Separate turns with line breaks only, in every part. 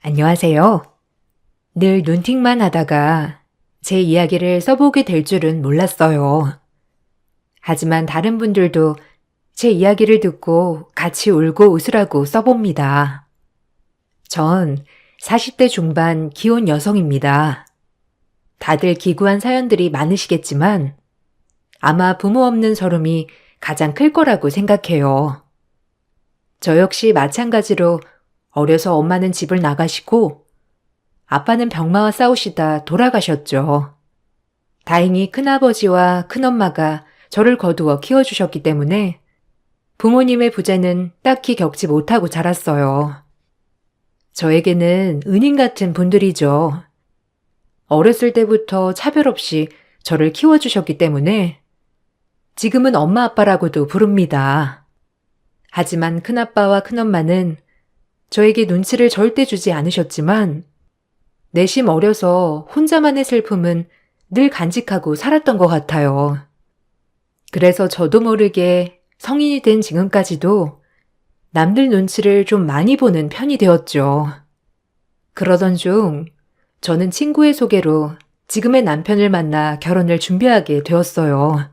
안녕하세요. 늘 눈팅만 하다가 제 이야기를 써보게 될 줄은 몰랐어요. 하지만 다른 분들도 제 이야기를 듣고 같이 울고 웃으라고 써봅니다. 전 40대 중반 기혼 여성입니다. 다들 기구한 사연들이 많으시겠지만 아마 부모 없는 서름이 가장 클 거라고 생각해요. 저 역시 마찬가지로 어려서 엄마는 집을 나가시고 아빠는 병마와 싸우시다 돌아가셨죠. 다행히 큰아버지와 큰엄마가 저를 거두어 키워주셨기 때문에 부모님의 부재는 딱히 겪지 못하고 자랐어요. 저에게는 은인 같은 분들이죠. 어렸을 때부터 차별 없이 저를 키워주셨기 때문에 지금은 엄마 아빠라고도 부릅니다. 하지만 큰아빠와 큰엄마는 저에게 눈치를 절대 주지 않으셨지만 내심 어려서 혼자만의 슬픔은 늘 간직하고 살았던 것 같아요. 그래서 저도 모르게 성인이 된 지금까지도 남들 눈치를 좀 많이 보는 편이 되었죠. 그러던 중 저는 친구의 소개로 지금의 남편을 만나 결혼을 준비하게 되었어요.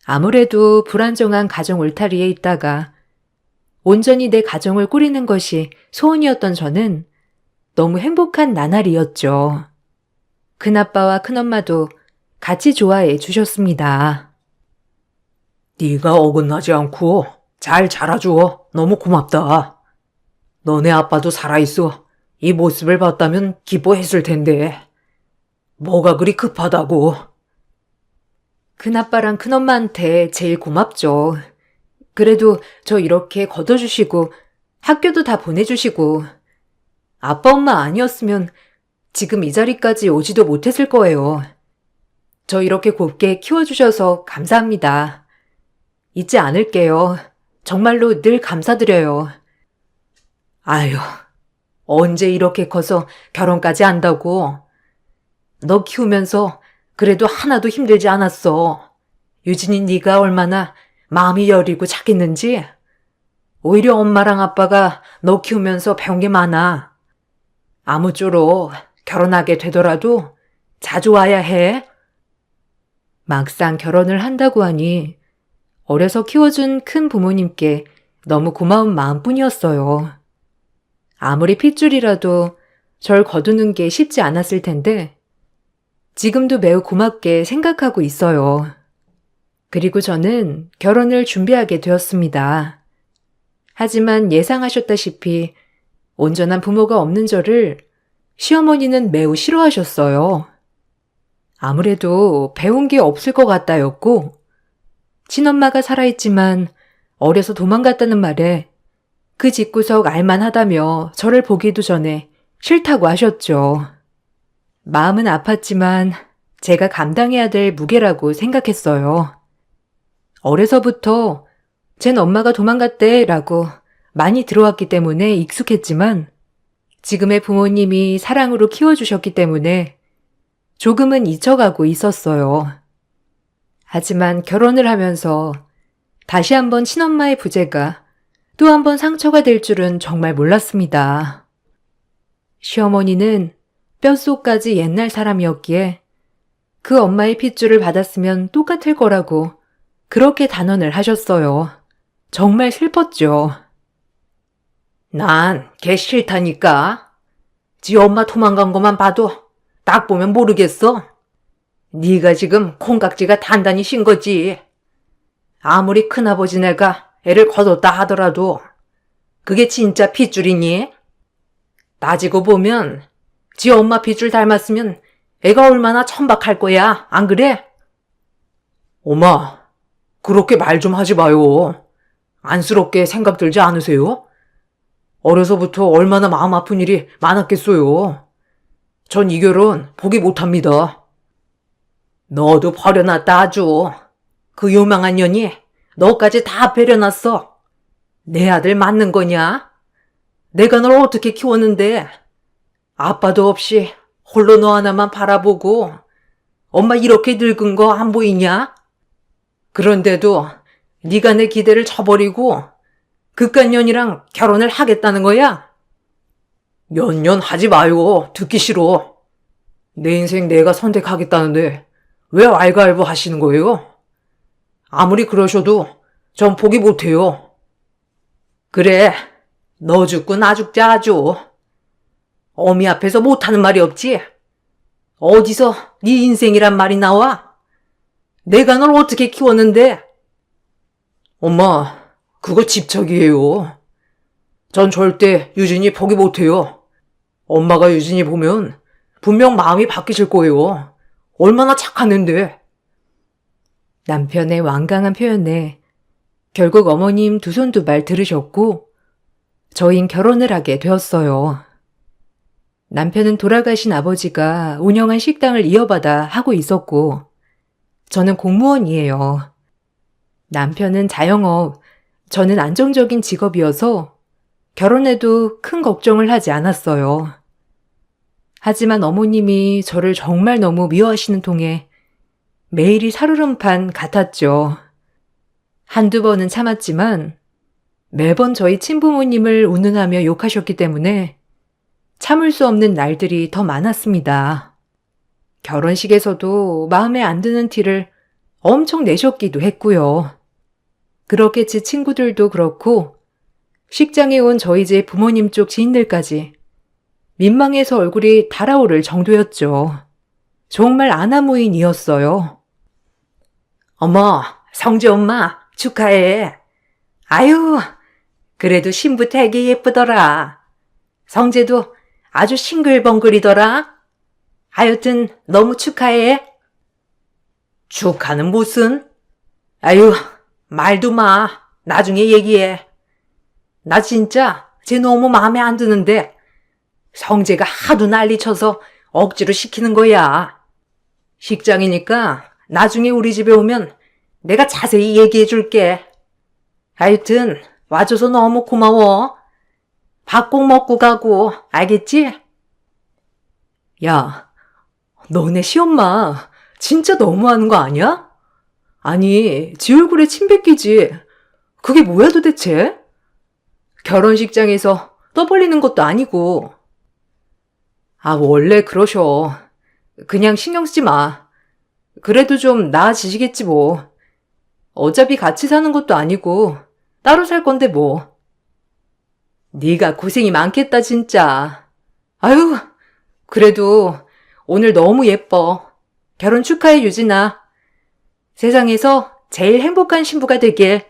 아무래도 불안정한 가정 울타리에 있다가 온전히 내 가정을 꾸리는 것이 소원이었던 저는 너무 행복한 나날이었죠. 큰아빠와 큰엄마도 같이 좋아해 주셨습니다.
네가 어긋나지 않고 잘 자라줘. 너무 고맙다. 너네 아빠도 살아있어. 이 모습을 봤다면 기뻐했을 텐데. 뭐가 그리 급하다고.
큰아빠랑 큰엄마한테 제일 고맙죠. 그래도 저 이렇게 걷어주시고 학교도 다 보내주시고 아빠 엄마 아니었으면 지금 이 자리까지 오지도 못했을 거예요. 저 이렇게 곱게 키워주셔서 감사합니다. 잊지 않을게요. 정말로 늘 감사드려요.
아휴, 언제 이렇게 커서 결혼까지 한다고. 너 키우면서 그래도 하나도 힘들지 않았어. 유진이 네가 얼마나 마음이 여리고 착했는지. 오히려 엄마랑 아빠가 너 키우면서 배운 게 많아. 아무쪼록 결혼하게 되더라도 자주 와야 해.
막상 결혼을 한다고 하니 어려서 키워준 큰 부모님께 너무 고마운 마음뿐이었어요. 아무리 핏줄이라도 절 거두는 게 쉽지 않았을 텐데 지금도 매우 고맙게 생각하고 있어요. 그리고 저는 결혼을 준비하게 되었습니다. 하지만 예상하셨다시피 온전한 부모가 없는 저를 시어머니는 매우 싫어하셨어요. 아무래도 배운 게 없을 것 같다였고 친엄마가 살아있지만 어려서 도망갔다는 말에 그 집구석 알만하다며 저를 보기도 전에 싫다고 하셨죠. 마음은 아팠지만 제가 감당해야 될 무게라고 생각했어요. 어려서부터 쟨 엄마가 도망갔대라고 많이 들어왔기 때문에 익숙했지만 지금의 부모님이 사랑으로 키워주셨기 때문에 조금은 잊혀가고 있었어요. 하지만 결혼을 하면서 다시 한번 친엄마의 부재가 또 한번 상처가 될 줄은 정말 몰랐습니다. 시어머니는 뼛속까지 옛날 사람이었기에 그 엄마의 핏줄을 받았으면 똑같을 거라고 그렇게 단언을 하셨어요. 정말 슬펐죠.
난 걔 싫다니까. 지 엄마 도망간 것만 봐도 딱 보면 모르겠어. 네가 지금 콩깍지가 단단히 신 거지. 아무리 큰아버지네가 애를 거뒀다 하더라도 그게 진짜 핏줄이니? 따지고 보면 지 엄마 핏줄 닮았으면 애가 얼마나 천박할 거야, 안 그래? 엄마, 그렇게 말 좀 하지 마요. 안쓰럽게 생각 들지 않으세요? 어려서부터 얼마나 마음 아픈 일이 많았겠어요. 전 이 결혼 포기 못합니다. 너도 버려놨다 아주. 그 요망한 년이 너까지 다 배려놨어. 내 아들 맞는 거냐? 내가 널 어떻게 키웠는데 아빠도 없이 홀로 너 하나만 바라보고 엄마 이렇게 늙은 거 안 보이냐? 그런데도 네가 내 기대를 저버리고 그깟 년이랑 결혼을 하겠다는 거야? 몇 년 하지 마요. 듣기 싫어. 내 인생 내가 선택하겠다는데 왜 왈가왈부 하시는 거예요? 아무리 그러셔도 전 포기 못해요. 그래, 너 죽고 나 죽자 아주. 어미 앞에서 못하는 말이 없지? 어디서 네 인생이란 말이 나와? 내가 널 어떻게 키웠는데? 엄마, 그거 집착이에요. 전 절대 유진이 포기 못해요. 엄마가 유진이 보면 분명 마음이 바뀌실 거예요. 얼마나 착한 앤데.
남편의 완강한 표현에 결국 어머님 두 손 두 발 들으셨고 저흰 결혼을 하게 되었어요. 남편은 돌아가신 아버지가 운영한 식당을 이어받아 하고 있었고 저는 공무원이에요. 남편은 자영업, 저는 안정적인 직업이어서 결혼해도 큰 걱정을 하지 않았어요. 하지만 어머님이 저를 정말 너무 미워하시는 통에 매일이 살얼음판 같았죠. 한두 번은 참았지만 매번 저희 친부모님을 운운하며 욕하셨기 때문에 참을 수 없는 날들이 더 많았습니다. 결혼식에서도 마음에 안 드는 티를 엄청 내셨기도 했고요. 그렇게 제 친구들도 그렇고 식장에 온 저희 집 부모님 쪽 지인들까지 민망해서 얼굴이 달아오를 정도였죠. 정말 아나무인이었어요.
어머, 성재 엄마 축하해. 아유, 그래도 신부 되게 예쁘더라. 성재도 아주 싱글벙글이더라. 하여튼 너무 축하해. 축하는 무슨? 아유, 말도 마. 나중에 얘기해. 나 진짜 쟤 너무 마음에 안 드는데 성재가 하도 난리쳐서 억지로 시키는 거야. 식장이니까 나중에 우리 집에 오면 내가 자세히 얘기해 줄게. 하여튼 와줘서 너무 고마워. 밥 꼭 먹고 가고, 알겠지?
야, 너네 시엄마 진짜 너무하는 거 아니야? 아니, 지 얼굴에 침 뱉기지. 그게 뭐야 도대체? 결혼식장에서 떠벌리는 것도 아니고. 아, 원래 그러셔. 그냥 신경 쓰지 마. 그래도 좀 나아지시겠지 뭐. 어차피 같이 사는 것도 아니고 따로 살 건데 뭐. 네가 고생이 많겠다 진짜. 아유, 그래도 오늘 너무 예뻐. 결혼 축하해 유진아. 세상에서 제일 행복한 신부가 되길.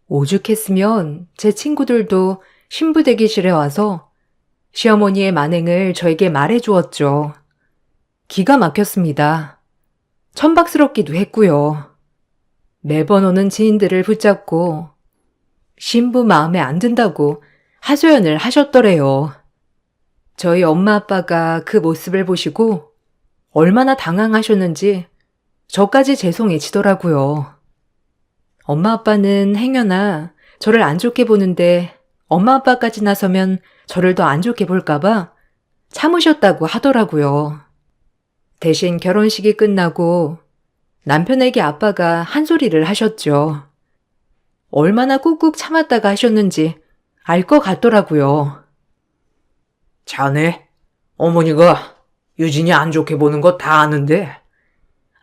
오죽했으면 제 친구들도 신부 대기실에 와서 시어머니의 만행을 저에게 말해 주었죠. 기가 막혔습니다. 천박스럽기도 했고요. 매번 오는 지인들을 붙잡고 신부 마음에 안 든다고 하소연을 하셨더래요. 저희 엄마 아빠가 그 모습을 보시고 얼마나 당황하셨는지 저까지 죄송해지더라고요. 엄마 아빠는 행여나 저를 안 좋게 보는데 엄마 아빠까지 나서면 저를 더 안 좋게 볼까봐 참으셨다고 하더라고요. 대신 결혼식이 끝나고 남편에게 아빠가 한 소리를 하셨죠. 얼마나 꾹꾹 참았다가 하셨는지 알 것 같더라고요.
자네, 어머니가 유진이 안 좋게 보는 거 다 아는데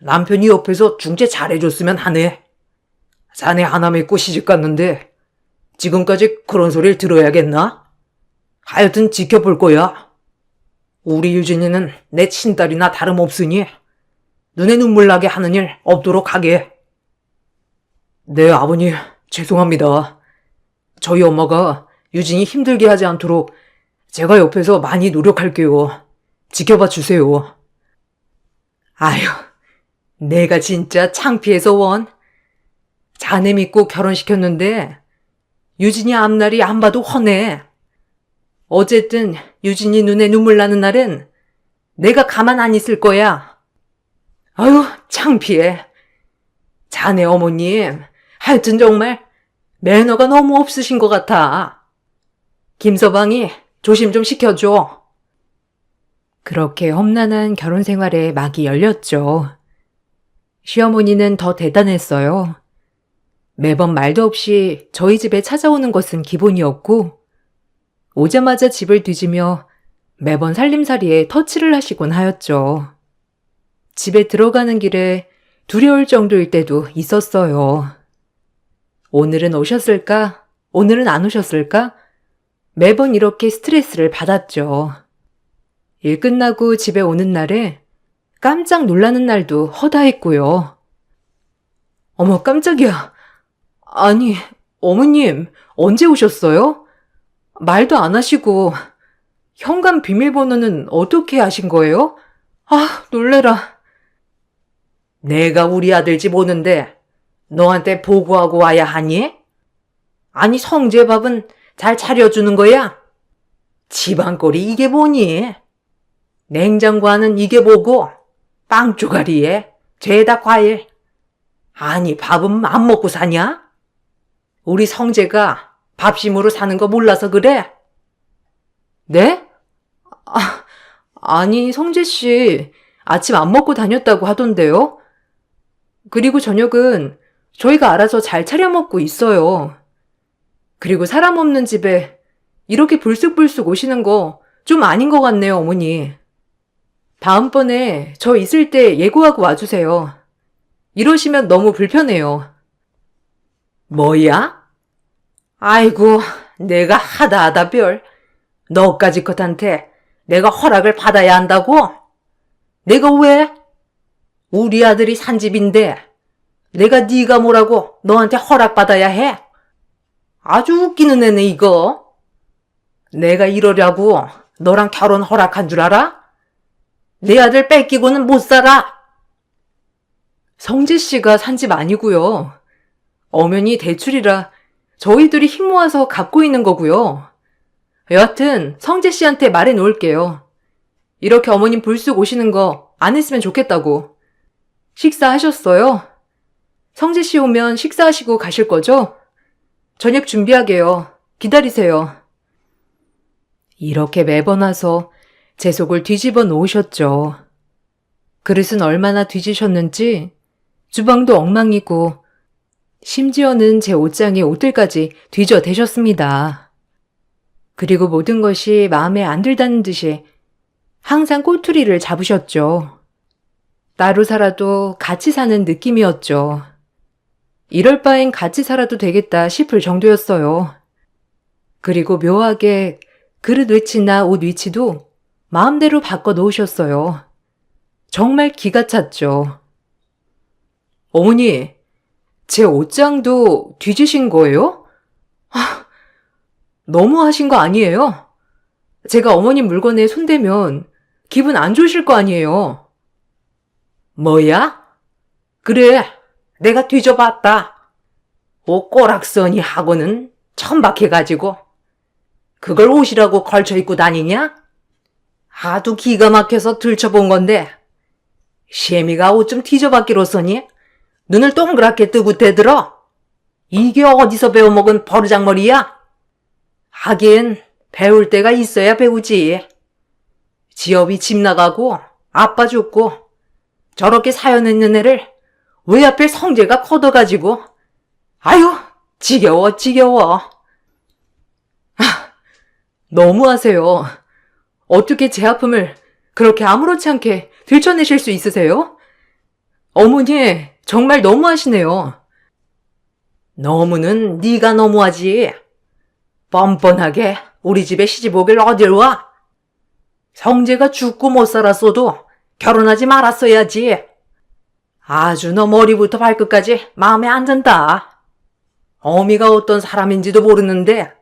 남편이 옆에서 중재 잘해줬으면 하네. 자네 하나 믿고 시집갔는데 지금까지 그런 소리를 들어야겠나? 하여튼 지켜볼 거야. 우리 유진이는 내 친딸이나 다름없으니 눈에 눈물 나게 하는 일 없도록 하게. 네, 아버님, 죄송합니다. 저희 엄마가 유진이 힘들게 하지 않도록 제가 옆에서 많이 노력할게요. 지켜봐 주세요. 아유, 내가 진짜 창피해서 원. 자네 믿고 결혼시켰는데 유진이 앞날이 안 봐도 훤해. 어쨌든 유진이 눈에 눈물 나는 날은 내가 가만 안 있을 거야. 아유, 창피해. 자네 어머님, 하여튼 정말 매너가 너무 없으신 것 같아. 김서방이 조심 좀 시켜줘.
그렇게 험난한 결혼 생활에 막이 열렸죠. 시어머니는 더 대단했어요. 매번 말도 없이 저희 집에 찾아오는 것은 기본이었고 오자마자 집을 뒤지며 매번 살림살이에 터치를 하시곤 하였죠. 집에 들어가는 길에 두려울 정도일 때도 있었어요. 오늘은 오셨을까? 오늘은 안 오셨을까? 매번 이렇게 스트레스를 받았죠. 일 끝나고 집에 오는 날에 깜짝 놀라는 날도 허다했고요. 어머, 깜짝이야. 아니, 어머님, 언제 오셨어요? 말도 안 하시고, 현관 비밀번호는 어떻게 아신 거예요? 아, 놀래라.
내가 우리 아들 집 오는데 너한테 보고하고 와야 하니? 아니, 성재밥은 잘 차려주는 거야? 집안꼴이 이게 뭐니? 냉장고 안은 이게 뭐고, 빵 쪼가리에 죄다 과일. 아니, 밥은 안 먹고 사냐? 우리 성재가 밥심으로 사는 거 몰라서 그래?
네? 아니, 성재씨, 아침 안 먹고 다녔다고 하던데요? 그리고 저녁은 저희가 알아서 잘 차려 먹고 있어요. 그리고 사람 없는 집에 이렇게 불쑥불쑥 오시는 거 좀 아닌 것 같네요, 어머니. 다음번에 저 있을 때 예고하고 와주세요. 이러시면 너무 불편해요.
뭐야? 아이고, 내가 하다 별. 너까지 것한테 내가 허락을 받아야 한다고? 내가 왜? 우리 아들이 산 집인데 내가 네가 뭐라고 너한테 허락받아야 해? 아주 웃기는 애네 이거. 내가 이러려고 너랑 결혼 허락한 줄 알아? 내 아들 뺏기고는 못 살아.
성재 씨가 산 집 아니고요. 엄연히 대출이라 저희들이 힘 모아서 갚고 있는 거고요. 여하튼 성재 씨한테 말해 놓을게요. 이렇게 어머님 불쑥 오시는 거 안 했으면 좋겠다고. 식사하셨어요? 성재 씨 오면 식사하시고 가실 거죠? 저녁 준비하게요. 기다리세요. 이렇게 매번 와서 제 속을 뒤집어 놓으셨죠. 그릇은 얼마나 뒤지셨는지 주방도 엉망이고 심지어는 제 옷장에 옷들까지 뒤져대셨습니다. 그리고 모든 것이 마음에 안 들다는 듯이 항상 꼬투리를 잡으셨죠. 따로 살아도 같이 사는 느낌이었죠. 이럴 바엔 같이 살아도 되겠다 싶을 정도였어요. 그리고 묘하게 그릇 위치나 옷 위치도 마음대로 바꿔 놓으셨어요. 정말 기가 찼죠. 어머니, 제 옷장도 뒤지신 거예요? 너무 하신 거 아니에요? 제가 어머님 물건에 손대면 기분 안 좋으실 거 아니에요?
뭐야? 그래, 내가 뒤져봤다. 옷 꼬락서니 하고는 천박해가지고 그걸 옷이라고 걸쳐 입고 다니냐? 하도 기가 막혀서 들춰본 건데 시애미가 옷 좀 뒤져봤기로서니 눈을 동그랗게 뜨고 대들어. 이게 어디서 배워먹은 버르장머리야? 하긴 배울 때가 있어야 배우지. 지업이 집 나가고 아빠 죽고 저렇게 사연 있는 애를 왜 하필 성재가 커둬가지고. 아유, 지겨워.
너무하세요. 어떻게 제 아픔을 그렇게 아무렇지 않게 들춰내실 수 있으세요? 어머니, 정말 너무하시네요.
너무는 네가 너무하지. 뻔뻔하게 우리 집에 시집 오길 어딜 와? 성재가 죽고 못 살았어도 결혼하지 말았어야지. 아주 너 머리부터 발끝까지 마음에 안 든다. 어미가 어떤 사람인지도 모르는데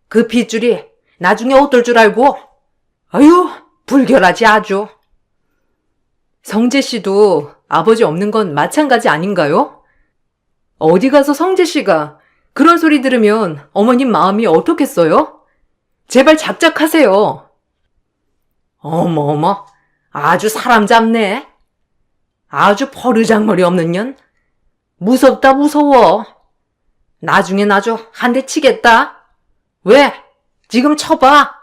그 핏줄이 나중에 어떨 줄 알고. 아유, 불결하지 아주.
성재 씨도 아버지 없는 건 마찬가지 아닌가요? 어디 가서 성재 씨가 그런 소리 들으면 어머님 마음이 어떻겠어요? 제발 작작하세요.
어머어머, 아주 사람 잡네. 아주 버르장머리 없는 년. 무섭다 무서워. 나중엔 아주 한 대 치겠다. 왜? 지금 쳐봐.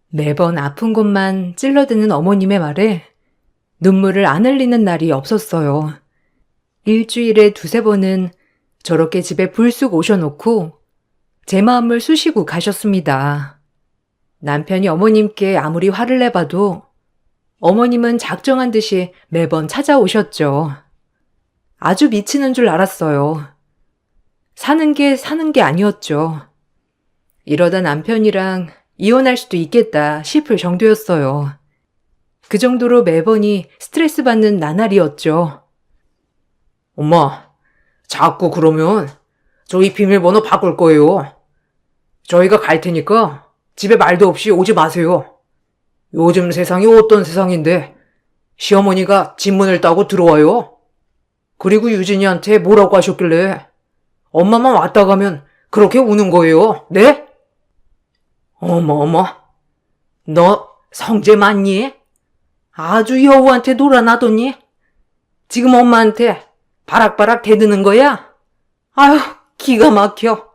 매번 아픈 곳만 찔러드는 어머님의 말에 눈물을 안 흘리는 날이 없었어요. 일주일에 두세 번은 저렇게 집에 불쑥 오셔놓고 제 마음을 쑤시고 가셨습니다. 남편이 어머님께 아무리 화를 내봐도 어머님은 작정한 듯이 매번 찾아오셨죠. 아주 미치는 줄 알았어요. 사는 게 아니었죠. 이러다 남편이랑 이혼할 수도 있겠다 싶을 정도였어요. 그 정도로 매번이 스트레스 받는 나날이었죠.
엄마, 자꾸 그러면 저희 비밀번호 바꿀 거예요. 저희가 갈 테니까 집에 말도 없이 오지 마세요. 요즘 세상이 어떤 세상인데 시어머니가 집문을 따고 들어와요. 그리고 유진이한테 뭐라고 하셨길래 엄마만 왔다 가면 그렇게 우는 거예요. 네? 어머. 너 성재 맞니? 아주 여우한테 놀아나더니 지금 엄마한테 바락바락 대드는 거야? 아휴, 기가 막혀.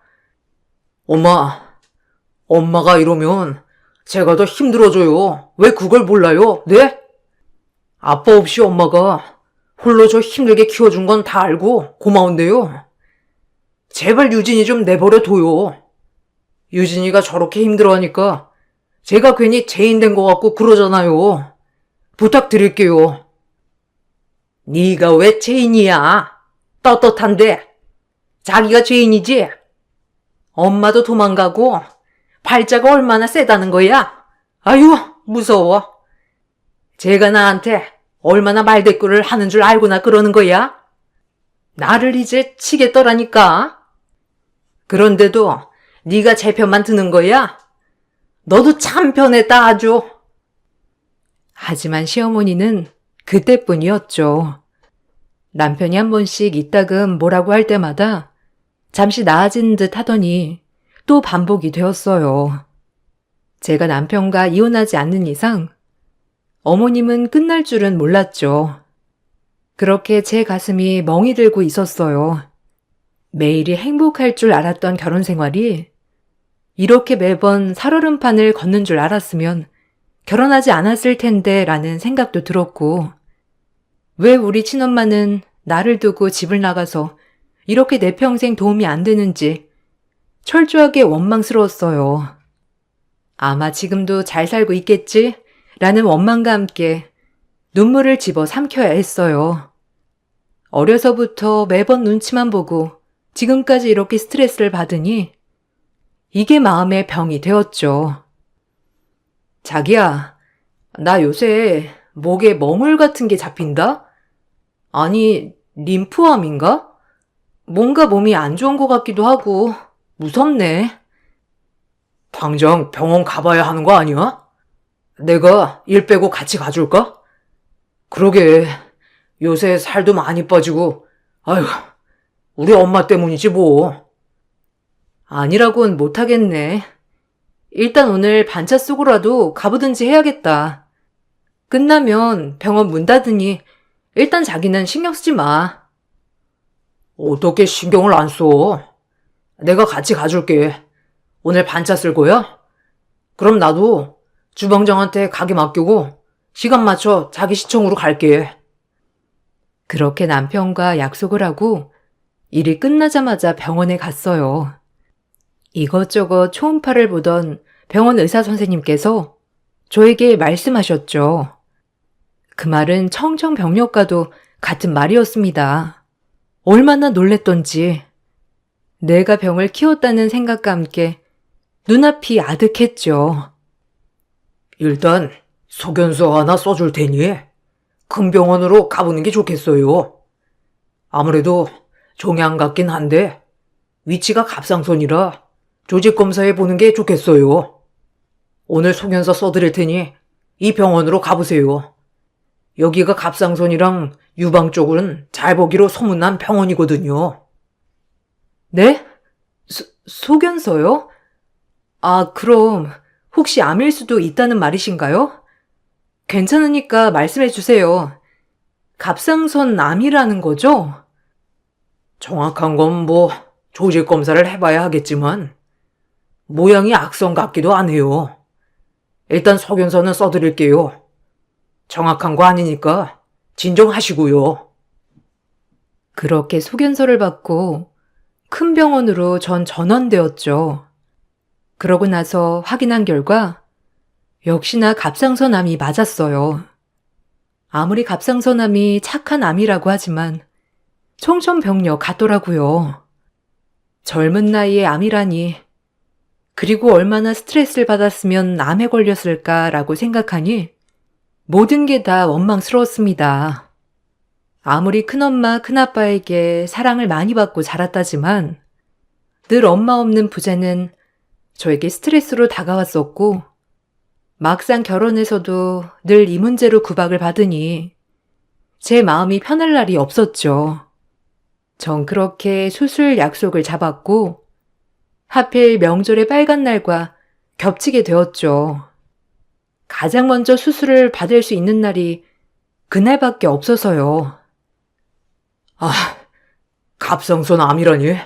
엄마가 이러면 제가 더 힘들어져요. 왜 그걸 몰라요? 네? 아빠 없이 엄마가 홀로 저 힘들게 키워준 건 다 알고 고마운데요. 제발 유진이 좀 내버려 둬요. 유진이가 저렇게 힘들어하니까 제가 괜히 죄인 된 것 같고 그러잖아요. 부탁드릴게요. 네가 왜 죄인이야? 떳떳한데. 자기가 죄인이지? 엄마도 도망가고 팔자가 얼마나 세다는 거야? 아유, 무서워. 제가 나한테 얼마나 말대꾸를 하는 줄 알고나 그러는 거야? 나를 이제 치겠더라니까. 그런데도 네가 제 편만 드는 거야? 너도 참 편했다 아주.
하지만 시어머니는 그때뿐이었죠. 남편이 한 번씩 이따금 뭐라고 할 때마다 잠시 나아진 듯 하더니 또 반복이 되었어요. 제가 남편과 이혼하지 않는 이상 어머님은 끝날 줄은 몰랐죠. 그렇게 제 가슴이 멍이 들고 있었어요. 매일이 행복할 줄 알았던 결혼 생활이 이렇게 매번 살얼음판을 걷는 줄 알았으면 결혼하지 않았을 텐데 라는 생각도 들었고, 왜 우리 친엄마는 나를 두고 집을 나가서 이렇게 내 평생 도움이 안 되는지 철저하게 원망스러웠어요. 아마 지금도 잘 살고 있겠지? 라는 원망과 함께 눈물을 집어 삼켜야 했어요. 어려서부터 매번 눈치만 보고 지금까지 이렇게 스트레스를 받으니 이게 마음의 병이 되었죠. 자기야, 나 요새 목에 멍울 같은 게 잡힌다? 아니, 림프암인가? 뭔가 몸이 안 좋은 것 같기도 하고 무섭네.
당장 병원 가봐야 하는 거 아니야? 내가 일 빼고 같이 가줄까? 그러게, 요새 살도 많이 빠지고, 아휴, 우리 엄마 때문이지 뭐.
아니라고는 못하겠네. 일단 오늘 반차 쓰고라도 가보든지 해야겠다. 끝나면 병원 문 닫으니 일단 자기는 신경 쓰지 마.
어떻게 신경을 안 써? 내가 같이 가줄게. 오늘 반차 쓸 거야? 그럼 나도 주방장한테 가게 맡기고 시간 맞춰 자기 시청으로 갈게.
그렇게 남편과 약속을 하고 일이 끝나자마자 병원에 갔어요. 이것저것 초음파를 보던 병원 의사 선생님께서 저에게 말씀하셨죠. 그 말은 청정병력과도 같은 말이었습니다. 얼마나 놀랬던지 내가 병을 키웠다는 생각과 함께 눈앞이 아득했죠.
일단 소견서 하나 써줄 테니 큰 병원으로 가보는 게 좋겠어요. 아무래도 종양 같긴 한데 위치가 갑상선이라 조직검사해 보는 게 좋겠어요. 오늘 소견서 써드릴 테니 이 병원으로 가보세요. 여기가 갑상선이랑 유방 쪽은 잘 보기로 소문난 병원이거든요.
네? 소견서요? 아, 그럼 혹시 암일 수도 있다는 말이신가요? 괜찮으니까 말씀해 주세요. 갑상선 암이라는 거죠?
정확한 건 뭐 조직 검사를 해봐야 하겠지만 모양이 악성 같기도 하네요. 일단 소견서는 써드릴게요. 정확한 거 아니니까 진정하시고요.
그렇게 소견서를 받고 큰 병원으로 전 전원되었죠. 그러고 나서 확인한 결과 역시나 갑상선암이 맞았어요. 아무리 갑상선암이 착한 암이라고 하지만 청천벽력 같더라고요. 젊은 나이에 암이라니. 그리고 얼마나 스트레스를 받았으면 암에 걸렸을까라고 생각하니 모든 게 다 원망스러웠습니다. 아무리 큰엄마, 큰아빠에게 사랑을 많이 받고 자랐다지만 늘 엄마 없는 부재는 저에게 스트레스로 다가왔었고 막상 결혼해서도 늘 이 문제로 구박을 받으니 제 마음이 편할 날이 없었죠. 전 그렇게 수술 약속을 잡았고 하필 명절의 빨간 날과 겹치게 되었죠. 가장 먼저 수술을 받을 수 있는 날이 그날밖에 없어서요.
갑상선 암이라니?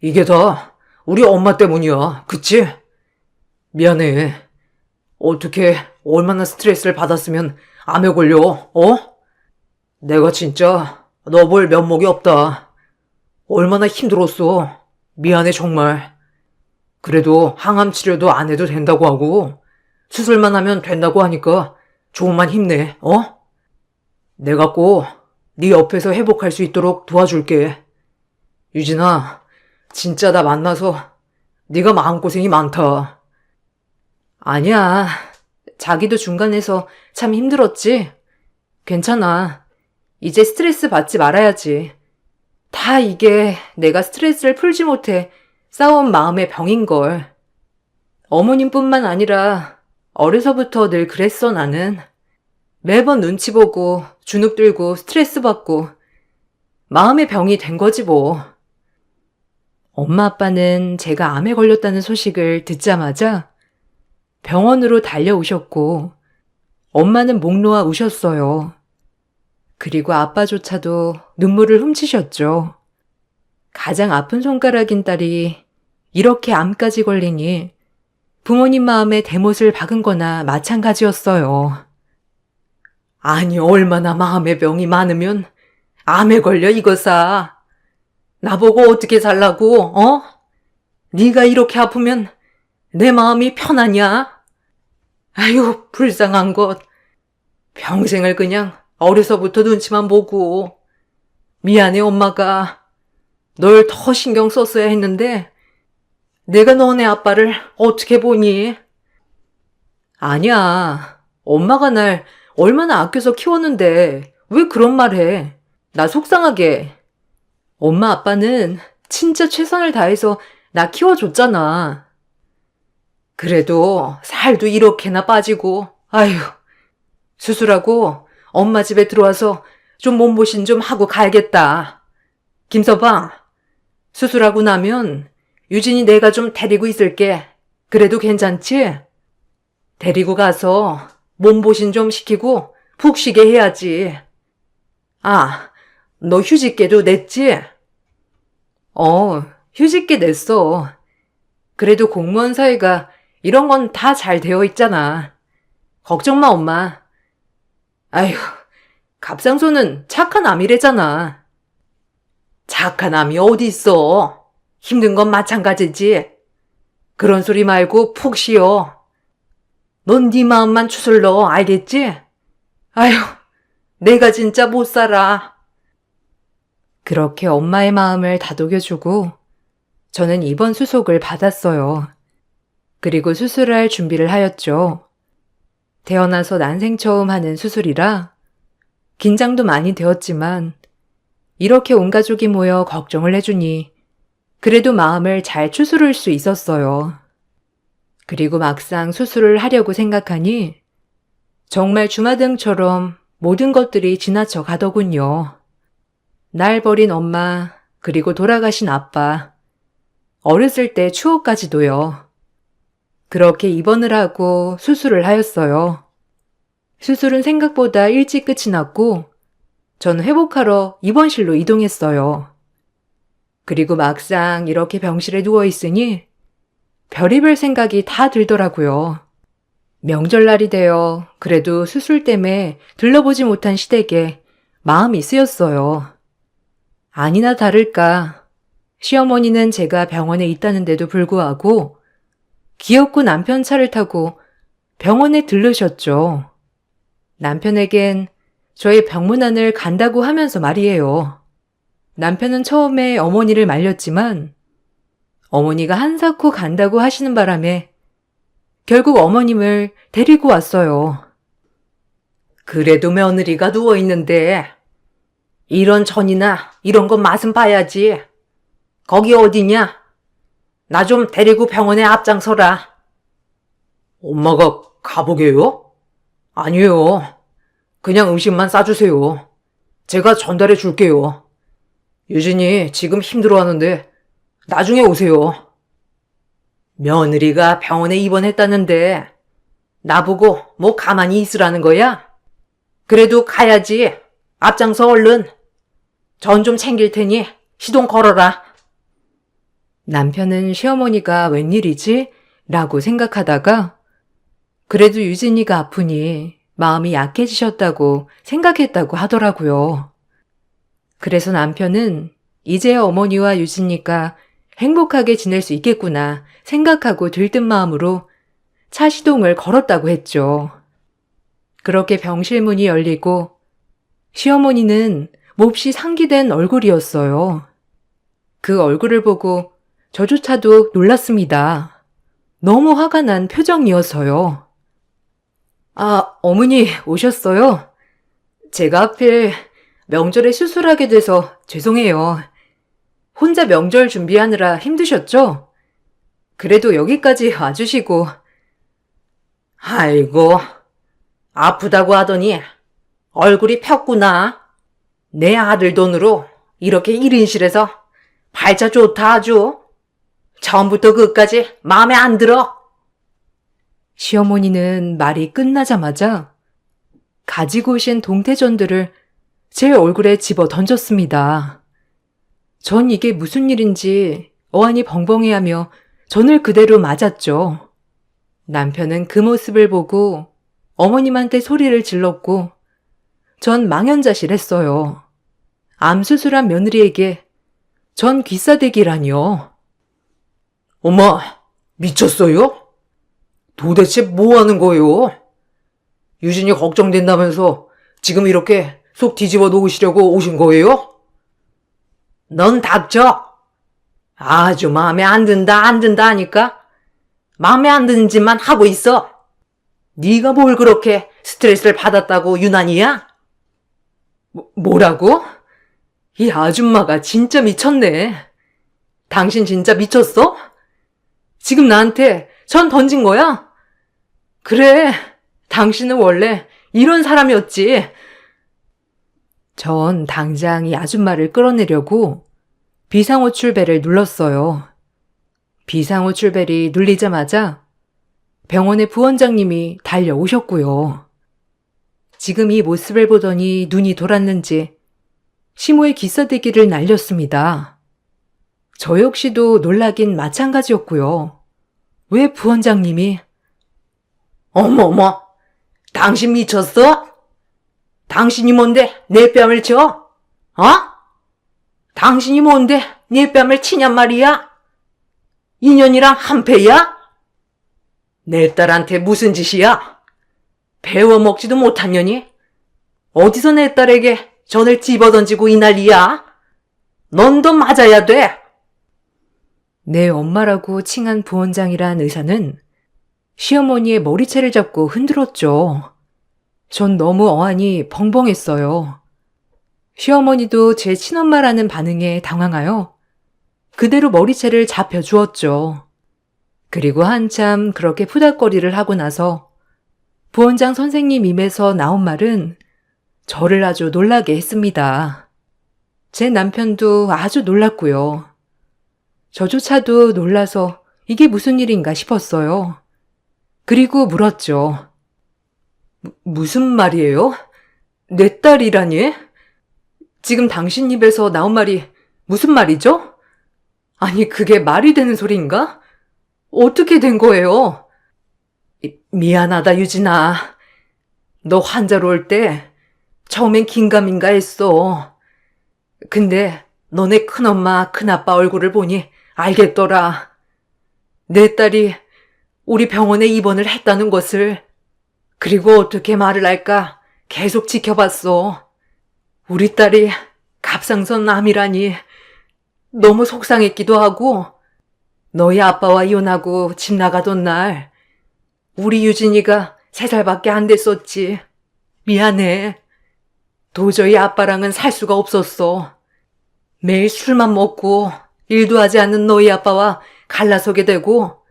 이게 다 우리 엄마 때문이야, 그치? 미안해. 어떻게 얼마나 스트레스를 받았으면 암에 걸려, 어? 내가 진짜 너 볼 면목이 없다. 얼마나 힘들었어. 미안해, 정말. 그래도 항암 치료도 안 해도 된다고 하고 수술만 하면 된다고 하니까 조금만 힘내, 어? 내가 꼭 네 옆에서 회복할 수 있도록 도와줄게. 유진아, 진짜 나 만나서 네가 마음고생이 많다.
아니야. 자기도 중간에서 참 힘들었지? 괜찮아. 이제 스트레스 받지 말아야지. 다 이게 내가 스트레스를 풀지 못해 쌓아온 마음의 병인걸. 어머님뿐만 아니라 어려서부터 늘 그랬어, 나는. 매번 눈치 보고 주눅 들고 스트레스 받고 마음의 병이 된 거지 뭐. 엄마 아빠는 제가 암에 걸렸다는 소식을 듣자마자 병원으로 달려오셨고 엄마는 목 놓아 우셨어요. 그리고 아빠조차도 눈물을 훔치셨죠. 가장 아픈 손가락인 딸이 이렇게 암까지 걸리니 부모님 마음에 대못을 박은 거나 마찬가지였어요.
아니, 얼마나 마음의 병이 많으면 암에 걸려, 이거사. 나보고 어떻게 살라고, 어? 네가 이렇게 아프면 내 마음이 편하냐? 아유, 불쌍한 것. 평생을 그냥 어려서부터 눈치만 보고. 미안해, 엄마가. 널 더 신경 썼어야 했는데 내가 너네 아빠를 어떻게 보니?
아니야. 엄마가 날 얼마나 아껴서 키웠는데 왜 그런 말 해? 나 속상하게. 엄마 아빠는 진짜 최선을 다해서 나 키워줬잖아.
그래도 살도 이렇게나 빠지고.
아휴, 수술하고 엄마 집에 들어와서 좀 몸보신 좀 하고 가야겠다. 김서방, 수술하고 나면 유진이 내가 좀 데리고 있을게. 그래도 괜찮지? 데리고 가서 몸보신 좀 시키고 푹 쉬게 해야지. 아, 너 휴직계도 냈지? 휴직계 냈어. 그래도 공무원 사회가 이런 건 다 잘 되어 있잖아. 걱정 마, 엄마. 아휴, 갑상선은 착한 암이래잖아.
착한 암이 어디 있어? 힘든 건 마찬가지지. 그런 소리 말고 푹 쉬어. 넌 네 마음만 추슬러, 알겠지? 아휴, 내가 진짜 못 살아.
그렇게 엄마의 마음을 다독여주고 저는 입원 수속을 받았어요. 그리고 수술할 준비를 하였죠. 태어나서 난생 처음 하는 수술이라 긴장도 많이 되었지만 이렇게 온 가족이 모여 걱정을 해주니 그래도 마음을 잘 추스를 수 있었어요. 그리고 막상 수술을 하려고 생각하니 정말 주마등처럼 모든 것들이 지나쳐 가더군요. 날 버린 엄마, 그리고 돌아가신 아빠, 어렸을 때 추억까지도요. 그렇게 입원을 하고 수술을 하였어요. 수술은 생각보다 일찍 끝이 났고 전 회복하러 입원실로 이동했어요. 그리고 막상 이렇게 병실에 누워있으니 별의별 생각이 다 들더라고요. 명절날이 되어 그래도 수술 때문에 들러보지 못한 시댁에 마음이 쓰였어요. 아니나 다를까 시어머니는 제가 병원에 있다는데도 불구하고 기어코 남편 차를 타고 병원에 들르셨죠. 남편에겐 저의 병문안을 간다고 하면서 말이에요. 남편은 처음에 어머니를 말렸지만 어머니가 한사코 간다고 하시는 바람에 결국 어머님을 데리고 왔어요.
그래도 며느리가 누워있는데 이런 전이나 이런 건 맛은 봐야지. 거기 어디냐? 나 좀 데리고 병원에 앞장서라. 엄마가 가보게요? 아니요. 그냥 음식만 싸주세요. 제가 전달해 줄게요. 유진이 지금 힘들어하는데 나중에 오세요. 며느리가 병원에 입원했다는데 나보고 뭐 가만히 있으라는 거야? 그래도 가야지. 앞장서 얼른. 전 좀 챙길 테니 시동 걸어라.
남편은 시어머니가 웬일이지? 라고 생각하다가 그래도 유진이가 아프니 마음이 약해지셨다고 생각했다고 하더라고요. 그래서 남편은 이제야 어머니와 유진이가 행복하게 지낼 수 있겠구나 생각하고 들뜬 마음으로 차 시동을 걸었다고 했죠. 그렇게 병실 문이 열리고 시어머니는 몹시 상기된 얼굴이었어요. 그 얼굴을 보고 저조차도 놀랐습니다. 너무 화가 난 표정이어서요. 아, 어머니 오셨어요? 제가 하필 명절에 수술하게 돼서 죄송해요. 혼자 명절 준비하느라 힘드셨죠? 그래도 여기까지 와주시고.
아이고, 아프다고 하더니 얼굴이 폈구나. 내 아들 돈으로 이렇게 1인실에서 발자 좋다 아주. 처음부터 끝까지 마음에 안 들어.
시어머니는 말이 끝나자마자 가지고 오신 동태전들을 제 얼굴에 집어 던졌습니다. 전 이게 무슨 일인지 어안이 벙벙해하며 전을 그대로 맞았죠. 남편은 그 모습을 보고 어머님한테 소리를 질렀고 전 망연자실했어요. 암수술한 며느리에게 전 귀싸대기라니요.
엄마, 미쳤어요? 도대체 뭐 하는 거예요? 유진이 걱정된다면서 지금 이렇게 속 뒤집어 놓으시려고 오신 거예요? 넌 닥쳐. 아주 마음에 안 든다 하니까 마음에 안 드는 짓만 하고 있어. 네가 뭘 그렇게 스트레스를 받았다고 유난이야?
뭐라고? 이 아줌마가 진짜 미쳤네. 당신 진짜 미쳤어? 지금 나한테 전 던진 거야? 그래, 당신은 원래 이런 사람이었지. 전 당장 이 아줌마를 끌어내려고 비상호출벨을 눌렀어요. 비상호출벨이 눌리자마자 병원의 부원장님이 달려오셨고요. 지금 이 모습을 보더니 눈이 돌았는지 시모의 기싸대기를 날렸습니다. 저 역시도 놀라긴 마찬가지였고요. 왜 부원장님이
어머머, 당신 미쳤어? 당신이 뭔데 내 뺨을 쳐? 어? 당신이 뭔데 내 뺨을 치냔 말이야? 인연이랑 한패야? 내 딸한테 무슨 짓이야? 배워먹지도 못한 년이? 어디서 내 딸에게 전을 집어던지고 이 난리야? 넌 더 맞아야 돼.
내 엄마라고 칭한 부원장이란 의사는 시어머니의 머리채를 잡고 흔들었죠. 전 너무 어안이 벙벙했어요. 시어머니도 제 친엄마라는 반응에 당황하여 그대로 머리채를 잡혀주었죠. 그리고 한참 그렇게 푸닥거리를 하고 나서 부원장 선생님 입에서 나온 말은 저를 아주 놀라게 했습니다. 제 남편도 아주 놀랐고요. 저조차도 놀라서 이게 무슨 일인가 싶었어요. 그리고 물었죠. 무슨 말이에요? 내 딸이라니? 지금 당신 입에서 나온 말이 무슨 말이죠? 아니, 그게 말이 되는 소리인가? 어떻게 된 거예요? 미안하다, 유진아. 너 환자로 올 때 처음엔 긴가민가 했어. 근데
너네 큰엄마, 큰아빠 얼굴을 보니 알겠더라. 내 딸이 우리 병원에 입원을 했다는 것을. 그리고 어떻게 말을 할까 계속 지켜봤어. 우리 딸이 갑상선 암이라니 너무 속상했기도 하고, 너희 아빠와 이혼하고 집 나가던 날 우리 유진이가 3살밖에 안 됐었지. 미안해. 도저히 아빠랑은 살 수가 없었어. 매일 술만 먹고 일도 하지 않는 너희 아빠와 갈라서게 되고,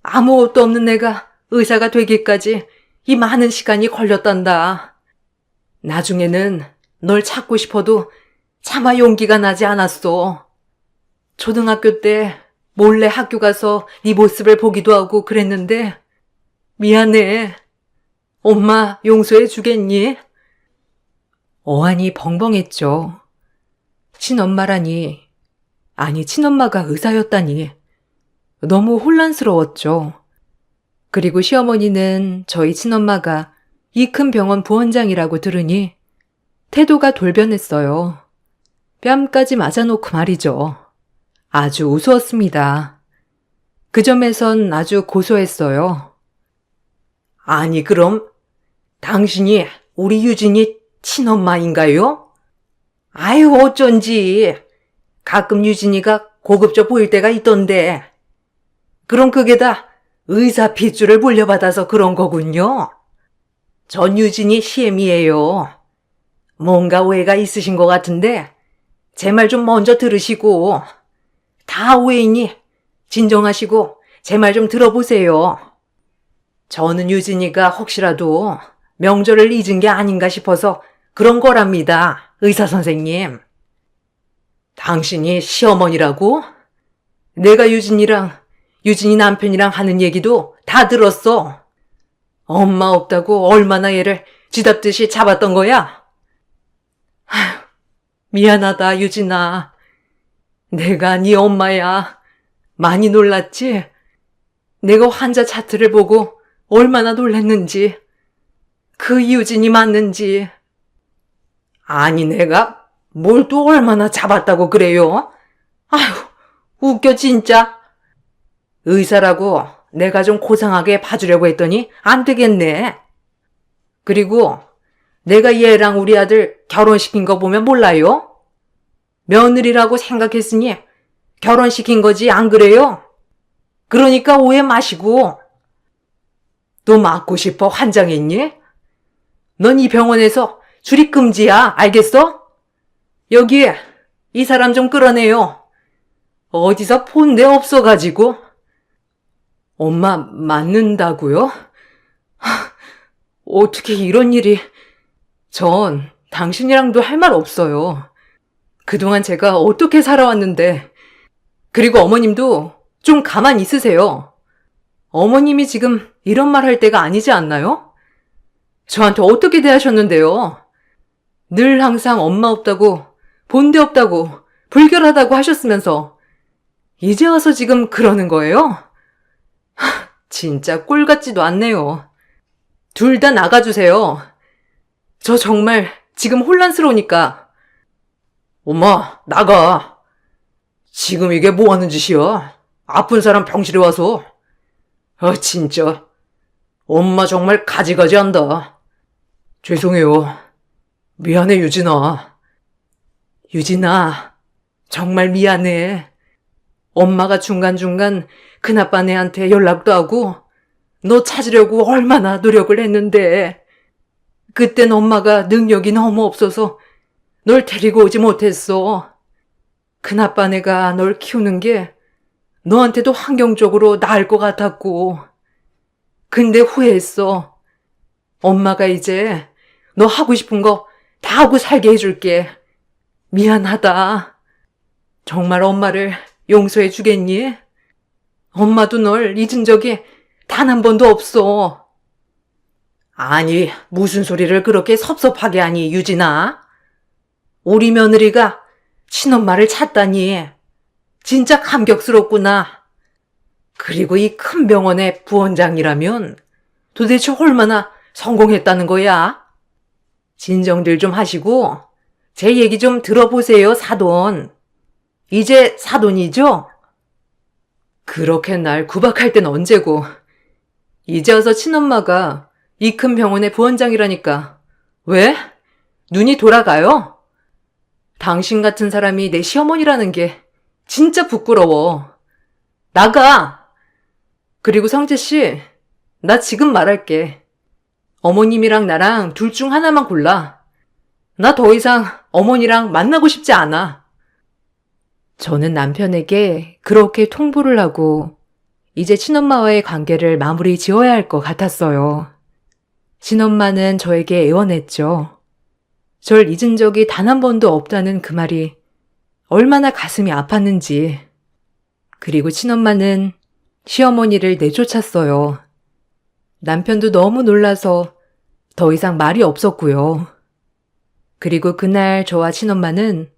아무것도 없는 내가 의사가 되기까지 이 많은 시간이 걸렸단다. 나중에는 널 찾고 싶어도 차마 용기가 나지 않았어. 초등학교 때 몰래 학교 가서 네 모습을 보기도 하고 그랬는데 미안해. 엄마 용서해 주겠니?
어안이 벙벙했죠. 친엄마라니, 아니 친엄마가 의사였다니 너무 혼란스러웠죠. 그리고 시어머니는 저희 친엄마가 이 큰 병원 부원장이라고 들으니 태도가 돌변했어요. 뺨까지 맞아놓고 말이죠. 아주 우스웠습니다. 그 점에선 아주 고소했어요.
아니 그럼 당신이 우리 유진이 친엄마인가요? 아유 어쩐지 가끔 유진이가 고급져 보일 때가 있던데. 그럼 그게 다 의사 핏줄을 물려받아서 그런 거군요. 전 유진이 시엠이에요. 뭔가 오해가 있으신 것 같은데 제 말 좀 먼저 들으시고, 다 오해이니 진정하시고 제 말 좀 들어보세요. 저는 유진이가 혹시라도 명절을 잊은 게 아닌가 싶어서 그런 거랍니다, 의사 선생님. 당신이 시어머니라고? 내가 유진이 남편이랑 하는 얘기도 다 들었어. 엄마 없다고 얼마나 얘를 쥐잡듯이 잡았던 거야? 아휴, 미안하다 유진아. 내가 네 엄마야. 많이 놀랐지? 내가 환자 차트를 보고 얼마나 놀랐는지, 그 유진이 맞는지. 아니 내가 뭘 또 얼마나 잡았다고 그래요? 아휴 웃겨 진짜. 의사라고 내가 좀 고상하게 봐주려고 했더니 안 되겠네. 그리고 내가 얘랑 우리 아들 결혼시킨 거 보면 몰라요? 며느리라고 생각했으니 결혼시킨 거지 안 그래요? 그러니까 오해 마시고. 또 맞고 싶어 환장했니? 넌 이 병원에서 출입 금지야, 알겠어? 여기 이 사람 좀 끌어내요. 어디서 본 데 없어가지고. 엄마 맞는다고요? 어떻게 이런 일이. 전 당신이랑도 할 말 없어요. 그동안 제가 어떻게 살아왔는데. 그리고 어머님도 좀 가만히 있으세요. 어머님이 지금 이런 말 할 때가 아니지 않나요? 저한테 어떻게 대하셨는데요? 늘 항상 엄마 없다고, 본데 없다고, 불결하다고 하셨으면서 이제 와서 지금 그러는 거예요? 진짜 꼴 같지도 않네요. 둘 다 나가주세요. 저 정말 지금 혼란스러우니까. 엄마, 나가. 지금 이게 뭐 하는 짓이야? 아픈 사람 병실에 와서. 진짜. 엄마 정말 가지가지 한다. 죄송해요. 미안해, 유진아. 유진아, 정말 미안해. 엄마가 중간중간 큰아빠네한테 연락도 하고 너 찾으려고 얼마나 노력을 했는데, 그땐 엄마가 능력이 너무 없어서 널 데리고 오지 못했어. 큰아빠네가 널 키우는 게 너한테도 환경적으로 나을 것 같았고. 근데 후회했어. 엄마가 이제 너 하고 싶은 거 다 하고 살게 해줄게. 미안하다. 정말 엄마를 용서해 주겠니? 엄마도 널 잊은 적이 단 한 번도 없어. 아니, 무슨 소리를 그렇게 섭섭하게 하니, 유진아? 우리 며느리가 친엄마를 찾다니. 진짜 감격스럽구나. 그리고 이 큰 병원의 부원장이라면 도대체 얼마나 성공했다는 거야? 진정들 좀 하시고 제 얘기 좀 들어보세요, 사돈. 이제 사돈이죠?
그렇게 날 구박할 땐 언제고. 이제 와서 친엄마가 이 큰 병원의 부원장이라니까. 왜? 눈이 돌아가요? 당신 같은 사람이 내 시어머니라는 게 진짜 부끄러워. 나가! 그리고 성재씨, 나 지금 말할게. 어머님이랑 나랑 둘 중 하나만 골라. 나 더 이상 어머니랑 만나고 싶지 않아. 저는 남편에게 그렇게 통보를 하고 이제 친엄마와의 관계를 마무리 지어야 할 것 같았어요. 친엄마는 저에게 애원했죠. 절 잊은 적이 단 한 번도 없다는 그 말이 얼마나 가슴이 아팠는지. 그리고 친엄마는 시어머니를 내쫓았어요. 남편도 너무 놀라서 더 이상 말이 없었고요. 그리고 그날 저와 친엄마는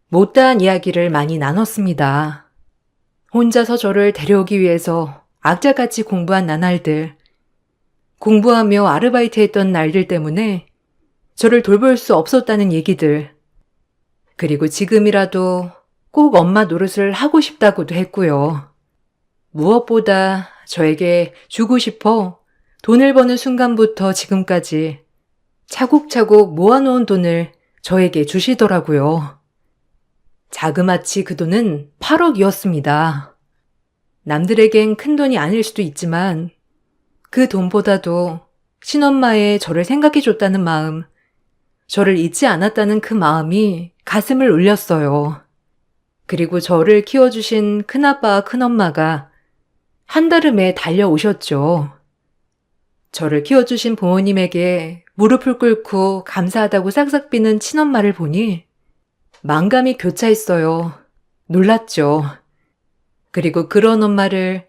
못다한 이야기를 많이 나눴습니다. 혼자서 저를 데려오기 위해서 악자같이 공부한 나날들, 공부하며 아르바이트 했던 날들 때문에 저를 돌볼 수 없었다는 얘기들, 그리고 지금이라도 꼭 엄마 노릇을 하고 싶다고도 했고요. 무엇보다 저에게 주고 싶어 돈을 버는 순간부터 지금까지 차곡차곡 모아놓은 돈을 저에게 주시더라고요. 자그마치 그 돈은 8억이었습니다. 남들에겐 큰 돈이 아닐 수도 있지만 그 돈보다도 친엄마의 저를 생각해줬다는 마음, 저를 잊지 않았다는 그 마음이 가슴을 울렸어요. 그리고 저를 키워주신 큰아빠와 큰엄마가 한달음에 달려오셨죠. 저를 키워주신 부모님에게 무릎을 꿇고 감사하다고 싹싹 비는 친엄마를 보니 만감이 교차했어요. 놀랐죠. 그리고 그런 엄마를,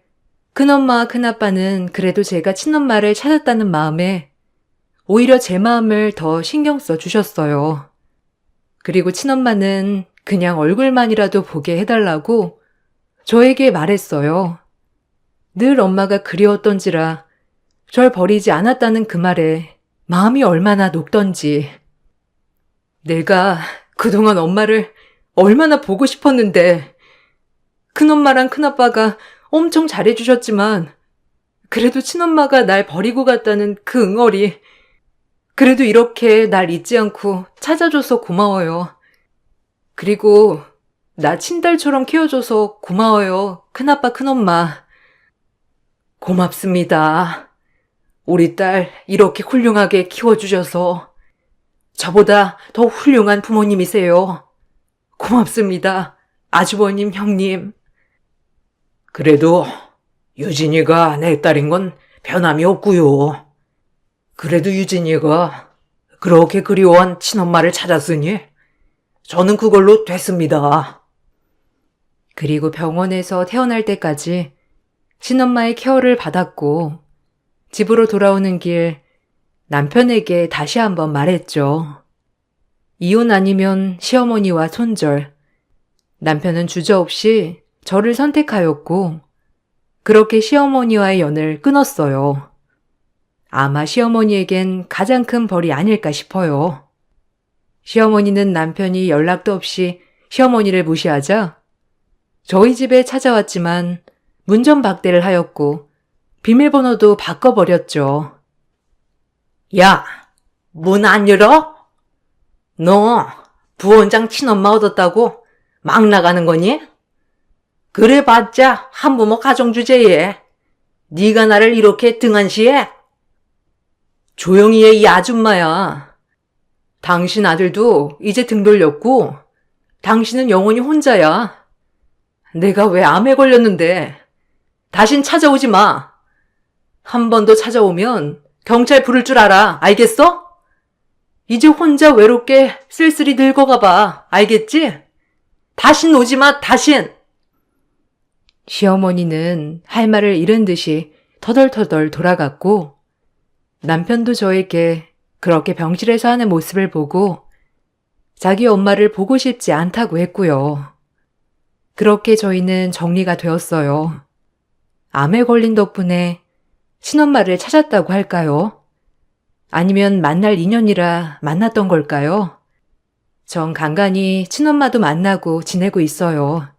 큰엄마와 큰아빠는 그래도 제가 친엄마를 찾았다는 마음에 오히려 제 마음을 더 신경 써 주셨어요. 그리고 친엄마는 그냥 얼굴만이라도 보게 해달라고 저에게 말했어요. 늘 엄마가 그리웠던지라 절 버리지 않았다는 그 말에 마음이 얼마나 녹던지. 내가 그동안 엄마를 얼마나 보고 싶었는데, 큰엄마랑 큰아빠가 엄청 잘해주셨지만 그래도 친엄마가 날 버리고 갔다는 그 응어리, 그래도 이렇게 날 잊지 않고 찾아줘서 고마워요. 그리고 나 친딸처럼 키워줘서 고마워요, 큰아빠 큰엄마. 고맙습니다. 우리 딸 이렇게 훌륭하게 키워주셔서 저보다 더 훌륭한 부모님이세요. 고맙습니다, 아주버님, 형님. 그래도 유진이가 내 딸인 건 변함이 없고요. 그래도 유진이가 그렇게 그리워한 친엄마를 찾았으니 저는 그걸로 됐습니다. 그리고 병원에서 태어날 때까지 친엄마의 케어를 받았고 집으로 돌아오는 길 남편에게 다시 한번 말했죠. 이혼 아니면 시어머니와 손절. 남편은 주저없이 저를 선택하였고 그렇게 시어머니와의 연을 끊었어요. 아마 시어머니에겐 가장 큰 벌이 아닐까 싶어요. 시어머니는 남편이 연락도 없이 시어머니를 무시하자 저희 집에 찾아왔지만 문전박대를 하였고 비밀번호도 바꿔버렸죠. 야, 문 안 열어? 너 부원장 친엄마 얻었다고 막 나가는 거니? 그래봤자 한부모 가정주제에 네가 나를 이렇게 등한시해? 조용히 해, 이 아줌마야. 당신 아들도 이제 등 돌렸고 당신은 영원히 혼자야. 내가 왜 암에 걸렸는데 다신 찾아오지 마. 한 번 더 찾아오면 경찰 부를 줄 알아. 알겠어? 이제 혼자 외롭게 쓸쓸히 늙어가 봐. 알겠지? 다신 오지 마, 다신. 시어머니는 할 말을 잃은 듯이 터덜터덜 돌아갔고 남편도 저에게 그렇게 병실에서 하는 모습을 보고 자기 엄마를 보고 싶지 않다고 했고요. 그렇게 저희는 정리가 되었어요. 암에 걸린 덕분에 친엄마를 찾았다고 할까요? 아니면 만날 인연이라 만났던 걸까요? 전 간간히 친엄마도 만나고 지내고 있어요.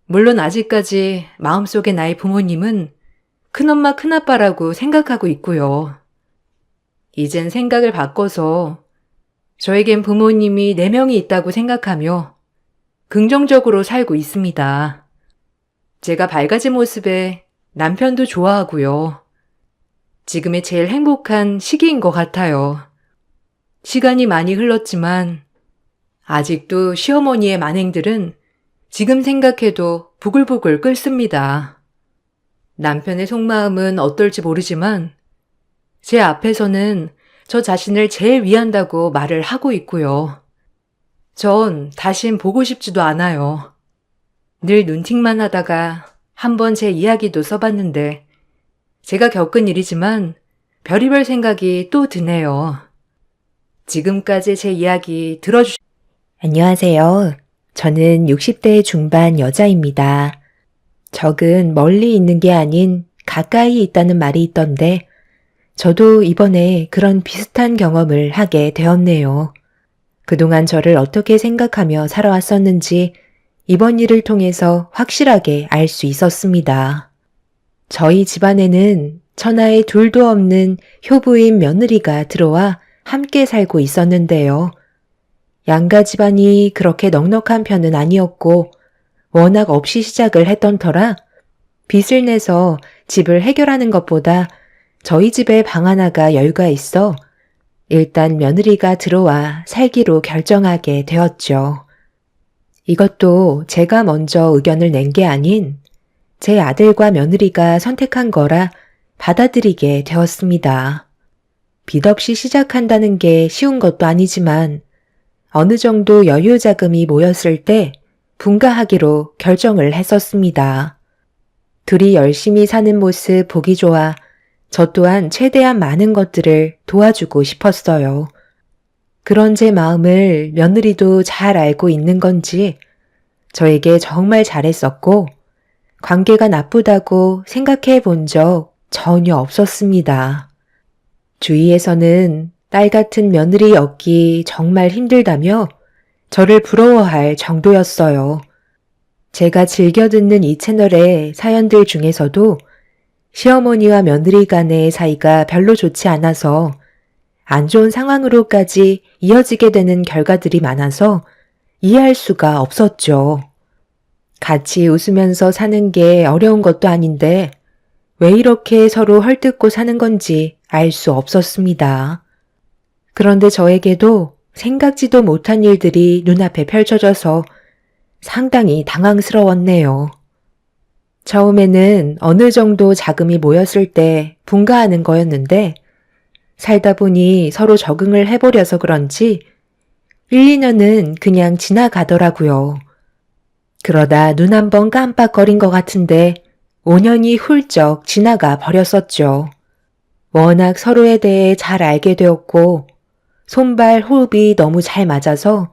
물론 아직까지 마음속에 나의 부모님은 큰엄마, 큰아빠라고 생각하고 있고요. 이젠 생각을 바꿔서 저에겐 부모님이 4명이 있다고 생각하며 긍정적으로 살고 있습니다. 제가 밝아진 모습에 남편도 좋아하고요. 지금이 제일 행복한 시기인 것 같아요. 시간이 많이 흘렀지만 아직도 시어머니의 만행들은 지금 생각해도 부글부글 끓습니다. 남편의 속마음은 어떨지 모르지만 제 앞에서는 저 자신을 제일 위한다고 말을 하고 있고요. 전 다신 보고 싶지도 않아요. 늘 눈팅만 하다가 한번 제 이야기도 써봤는데 제가 겪은 일이지만 별의별 생각이 또 드네요. 지금까지 제 이야기
안녕하세요. 저는 60대 중반 여자입니다. 적은 멀리 있는 게 아닌 가까이 있다는 말이 있던데 저도 이번에 그런 비슷한 경험을 하게 되었네요. 그동안 저를 어떻게 생각하며 살아왔었는지 이번 일을 통해서 확실하게 알 수 있었습니다. 저희 집안에는 천하에 둘도 없는 효부인 며느리가 들어와 함께 살고 있었는데요. 양가 집안이 그렇게 넉넉한 편은 아니었고 워낙 없이 시작을 했던 터라 빚을 내서 집을 해결하는 것보다 저희 집에 방 하나가 여유가 있어 일단 며느리가 들어와 살기로 결정하게 되었죠. 이것도 제가 먼저 의견을 낸 게 아닌 제 아들과 며느리가 선택한 거라 받아들이게 되었습니다. 빚 없이 시작한다는 게 쉬운 것도 아니지만 어느 정도 여유 자금이 모였을 때 분가하기로 결정을 했었습니다. 둘이 열심히 사는 모습 보기 좋아 저 또한 최대한 많은 것들을 도와주고 싶었어요. 그런 제 마음을 며느리도 잘 알고 있는 건지 저에게 정말 잘했었고 관계가 나쁘다고 생각해 본 적 전혀 없었습니다. 주위에서는 딸 같은 며느리 얻기 정말 힘들다며 저를 부러워할 정도였어요. 제가 즐겨 듣는 이 채널의 사연들 중에서도 시어머니와 며느리 간의 사이가 별로 좋지 않아서 안 좋은 상황으로까지 이어지게 되는 결과들이 많아서 이해할 수가 없었죠. 같이 웃으면서 사는 게 어려운 것도 아닌데 왜 이렇게 서로 헐뜯고 사는 건지 알 수 없었습니다. 그런데 저에게도 생각지도 못한 일들이 눈앞에 펼쳐져서 상당히 당황스러웠네요. 처음에는 어느 정도 자금이 모였을 때 분가하는 거였는데 살다 보니 서로 적응을 해버려서 그런지 1, 2년은 그냥 지나가더라고요. 그러다 눈 한 번 깜빡거린 것 같은데 5년이 훌쩍 지나가 버렸었죠. 워낙 서로에 대해 잘 알게 되었고 손발 호흡이 너무 잘 맞아서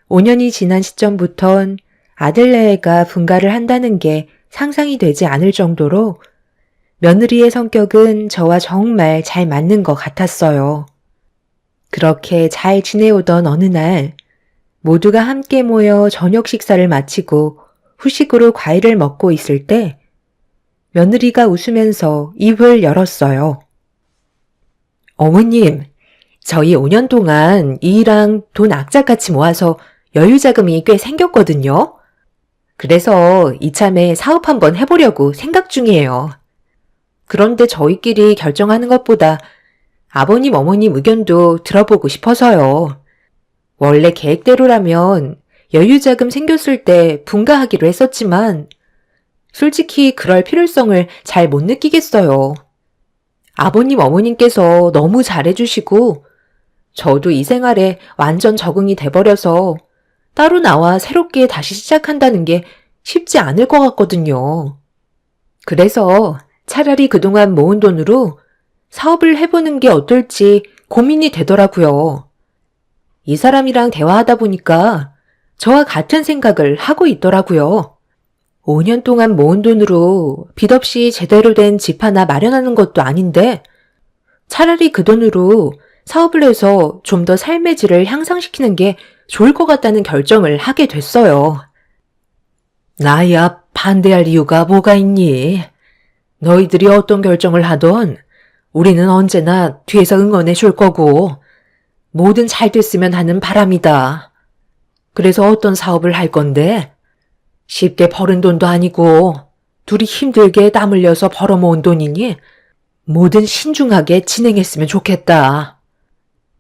5년이 지난 시점부턴 아들네가 분가를 한다는 게 상상이 되지 않을 정도로 며느리의 성격은 저와 정말 잘 맞는 것 같았어요. 그렇게 잘 지내오던 어느 날 모두가 함께 모여 저녁 식사를 마치고 후식으로 과일을 먹고 있을 때 며느리가 웃으면서 입을 열었어요. 어머님, 저희 5년 동안 일이랑 돈 악착같이 모아서 여유자금이 꽤 생겼거든요. 그래서 이참에 사업 한번 해보려고 생각 중이에요. 그런데 저희끼리 결정하는 것보다 아버님, 어머님 의견도 들어보고 싶어서요. 원래 계획대로라면 여유자금 생겼을 때 분가하기로 했었지만 솔직히 그럴 필요성을 잘 못 느끼겠어요. 아버님, 어머님께서 너무 잘해주시고 저도 이 생활에 완전 적응이 돼버려서 따로 나와 새롭게 다시 시작한다는 게 쉽지 않을 것 같거든요. 그래서 차라리 그동안 모은 돈으로 사업을 해보는 게 어떨지 고민이 되더라고요. 이 사람이랑 대화하다 보니까 저와 같은 생각을 하고 있더라고요. 5년 동안 모은 돈으로 빚 없이 제대로 된 집 하나 마련하는 것도 아닌데 차라리 그 돈으로 사업을 해서 좀 더 삶의 질을 향상시키는 게 좋을 것 같다는 결정을 하게 됐어요.
나야 반대할 이유가 뭐가 있니? 너희들이 어떤 결정을 하던 우리는 언제나 뒤에서 응원해 줄 거고 뭐든 잘 됐으면 하는 바람이다. 그래서 어떤 사업을 할 건데? 쉽게 벌은 돈도 아니고 둘이 힘들게 땀 흘려서 벌어모은 돈이니 뭐든 신중하게 진행했으면 좋겠다.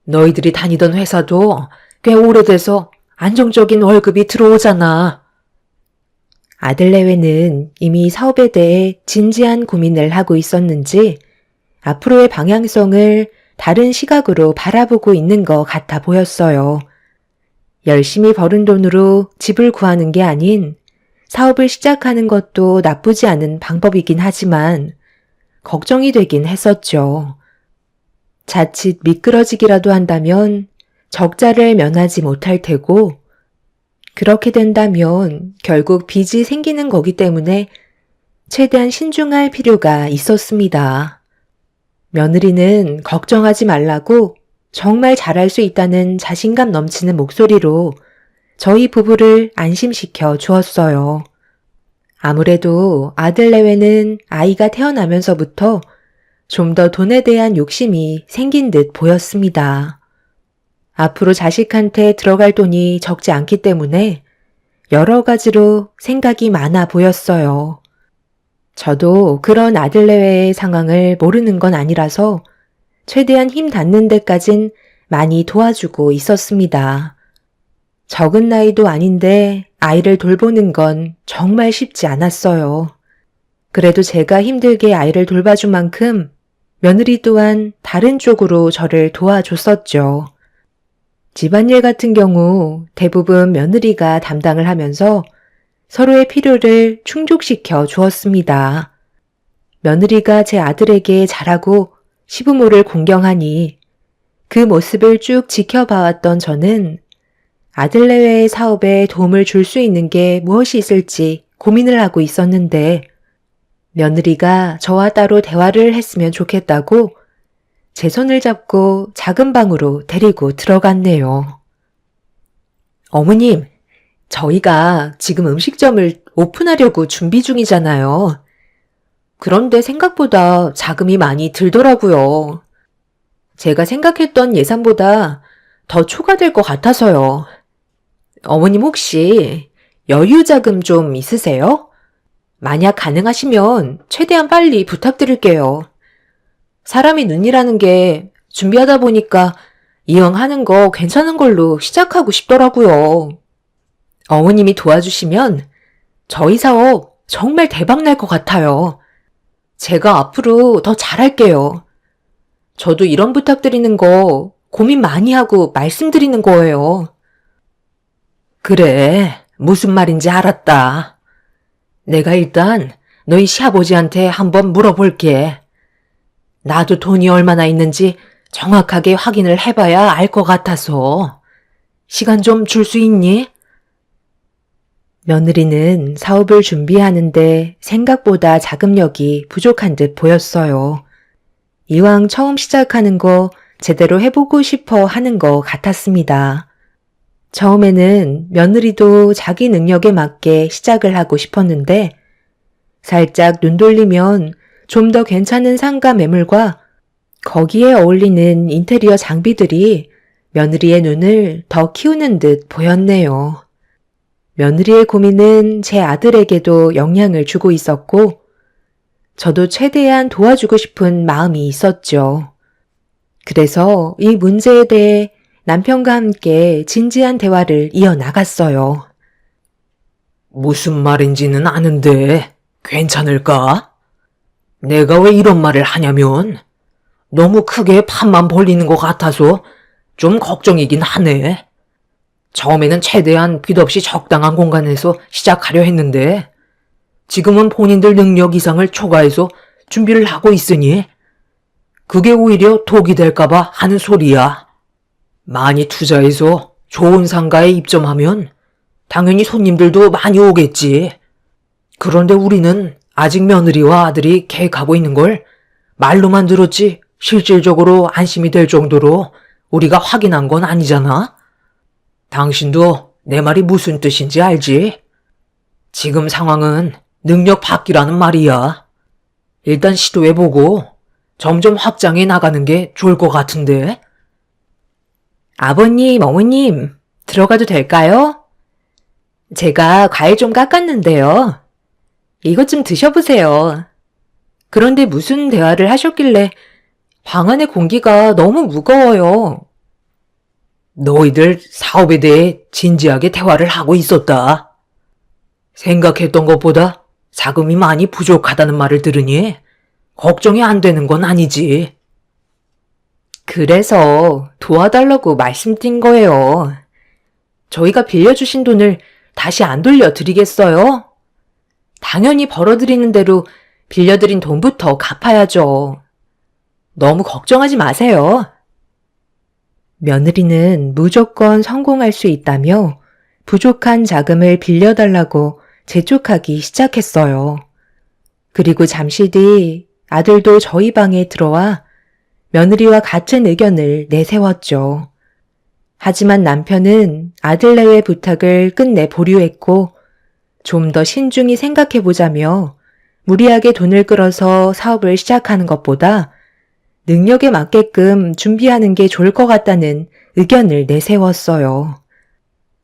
너희들이 다니던 회사도 꽤 오래돼서 안정적인 월급이 들어오잖아.
아들내외는 이미 사업에 대해 진지한 고민을 하고 있었는지 앞으로의 방향성을 다른 시각으로 바라보고 있는 것 같아 보였어요. 열심히 벌은 돈으로 집을 구하는 게 아닌 사업을 시작하는 것도 나쁘지 않은 방법이긴 하지만 걱정이 되긴 했었죠. 자칫 미끄러지기라도 한다면 적자를 면하지 못할 테고 그렇게 된다면 결국 빚이 생기는 거기 때문에 최대한 신중할 필요가 있었습니다. 며느리는 걱정하지 말라고 정말 잘할 수 있다는 자신감 넘치는 목소리로 저희 부부를 안심시켜 주었어요. 아무래도 아들 내외는 아이가 태어나면서부터 좀 더 돈에 대한 욕심이 생긴 듯 보였습니다. 앞으로 자식한테 들어갈 돈이 적지 않기 때문에 여러 가지로 생각이 많아 보였어요. 저도 그런 아들 내외의 상황을 모르는 건 아니라서 최대한 힘 닿는 데까진 많이 도와주고 있었습니다. 적은 나이도 아닌데 아이를 돌보는 건 정말 쉽지 않았어요. 그래도 제가 힘들게 아이를 돌봐준 만큼 며느리 또한 다른 쪽으로 저를 도와줬었죠. 집안일 같은 경우 대부분 며느리가 담당을 하면서 서로의 필요를 충족시켜 주었습니다. 며느리가 제 아들에게 잘하고 시부모를 공경하니 그 모습을 쭉 지켜봐왔던 저는 아들 내외의 사업에 도움을 줄 수 있는 게 무엇이 있을지 고민을 하고 있었는데 며느리가 저와 따로 대화를 했으면 좋겠다고 제 손을 잡고 작은 방으로 데리고 들어갔네요. 어머님, 저희가 지금 음식점을 오픈하려고 준비 중이잖아요. 그런데 생각보다 자금이 많이 들더라고요. 제가 생각했던 예산보다 더 초과될 것 같아서요. 어머님 혹시 여유 자금 좀 있으세요? 만약 가능하시면 최대한 빨리 부탁드릴게요. 사람이 눈이라는 게 준비하다 보니까 이왕 하는 거 괜찮은 걸로 시작하고 싶더라고요. 어머님이 도와주시면 저희 사업 정말 대박 날 것 같아요. 제가 앞으로 더 잘할게요. 저도 이런 부탁드리는 거 고민 많이 하고 말씀드리는 거예요. 그래, 무슨 말인지 알았다. 내가 일단 너희 시아버지한테 한번 물어볼게. 나도 돈이 얼마나 있는지 정확하게 확인을 해봐야 알 것 같아서. 시간 좀 줄 수 있니? 며느리는 사업을 준비하는데 생각보다 자금력이 부족한 듯 보였어요. 이왕 처음 시작하는 거 제대로 해보고 싶어 하는 것 같았습니다. 처음에는 며느리도 자기 능력에 맞게 시작을 하고 싶었는데 살짝 눈 돌리면 좀 더 괜찮은 상가 매물과 거기에 어울리는 인테리어 장비들이 며느리의 눈을 더 키우는 듯 보였네요. 며느리의 고민은 제 아들에게도 영향을 주고 있었고 저도 최대한 도와주고 싶은 마음이 있었죠. 그래서 이 문제에 대해 남편과 함께 진지한 대화를 이어나갔어요. 무슨 말인지는 아는데 괜찮을까? 내가 왜 이런 말을 하냐면 너무 크게 판만 벌리는 것 같아서 좀 걱정이긴 하네. 처음에는 최대한 빚 없이 적당한 공간에서 시작하려 했는데 지금은 본인들 능력 이상을 초과해서 준비를 하고 있으니 그게 오히려 독이 될까봐 하는 소리야. 많이 투자해서 좋은 상가에 입점하면 당연히 손님들도 많이 오겠지. 그런데 우리는 아직 며느리와 아들이 계획하고 있는 걸 말로만 들었지
실질적으로 안심이 될 정도로 우리가 확인한 건 아니잖아? 당신도 내 말이 무슨 뜻인지 알지? 지금 상황은 능력 받기라는 말이야. 일단 시도해보고 점점 확장해 나가는 게 좋을 것 같은데?
아버님, 어머님, 들어가도 될까요? 제가 과일 좀 깎았는데요. 이것 좀 드셔보세요. 그런데 무슨 대화를 하셨길래 방 안의 공기가 너무 무거워요.
너희들 사업에 대해 진지하게 대화를 하고 있었다. 생각했던 것보다 자금이 많이 부족하다는 말을 들으니 걱정이 안 되는 건 아니지.
그래서 도와달라고 말씀드린 거예요. 저희가 빌려주신 돈을 다시 안 돌려드리겠어요? 당연히 벌어들이는 대로 빌려드린 돈부터 갚아야죠. 너무 걱정하지 마세요. 며느리는 무조건 성공할 수 있다며 부족한 자금을 빌려달라고 재촉하기 시작했어요. 그리고 잠시 뒤 아들도 저희 방에 들어와 며느리와 같은 의견을 내세웠죠. 하지만 남편은 아들네의 부탁을 끝내 보류했고 좀 더 신중히 생각해보자며 무리하게 돈을 끌어서 사업을 시작하는 것보다 능력에 맞게끔 준비하는 게 좋을 것 같다는 의견을 내세웠어요.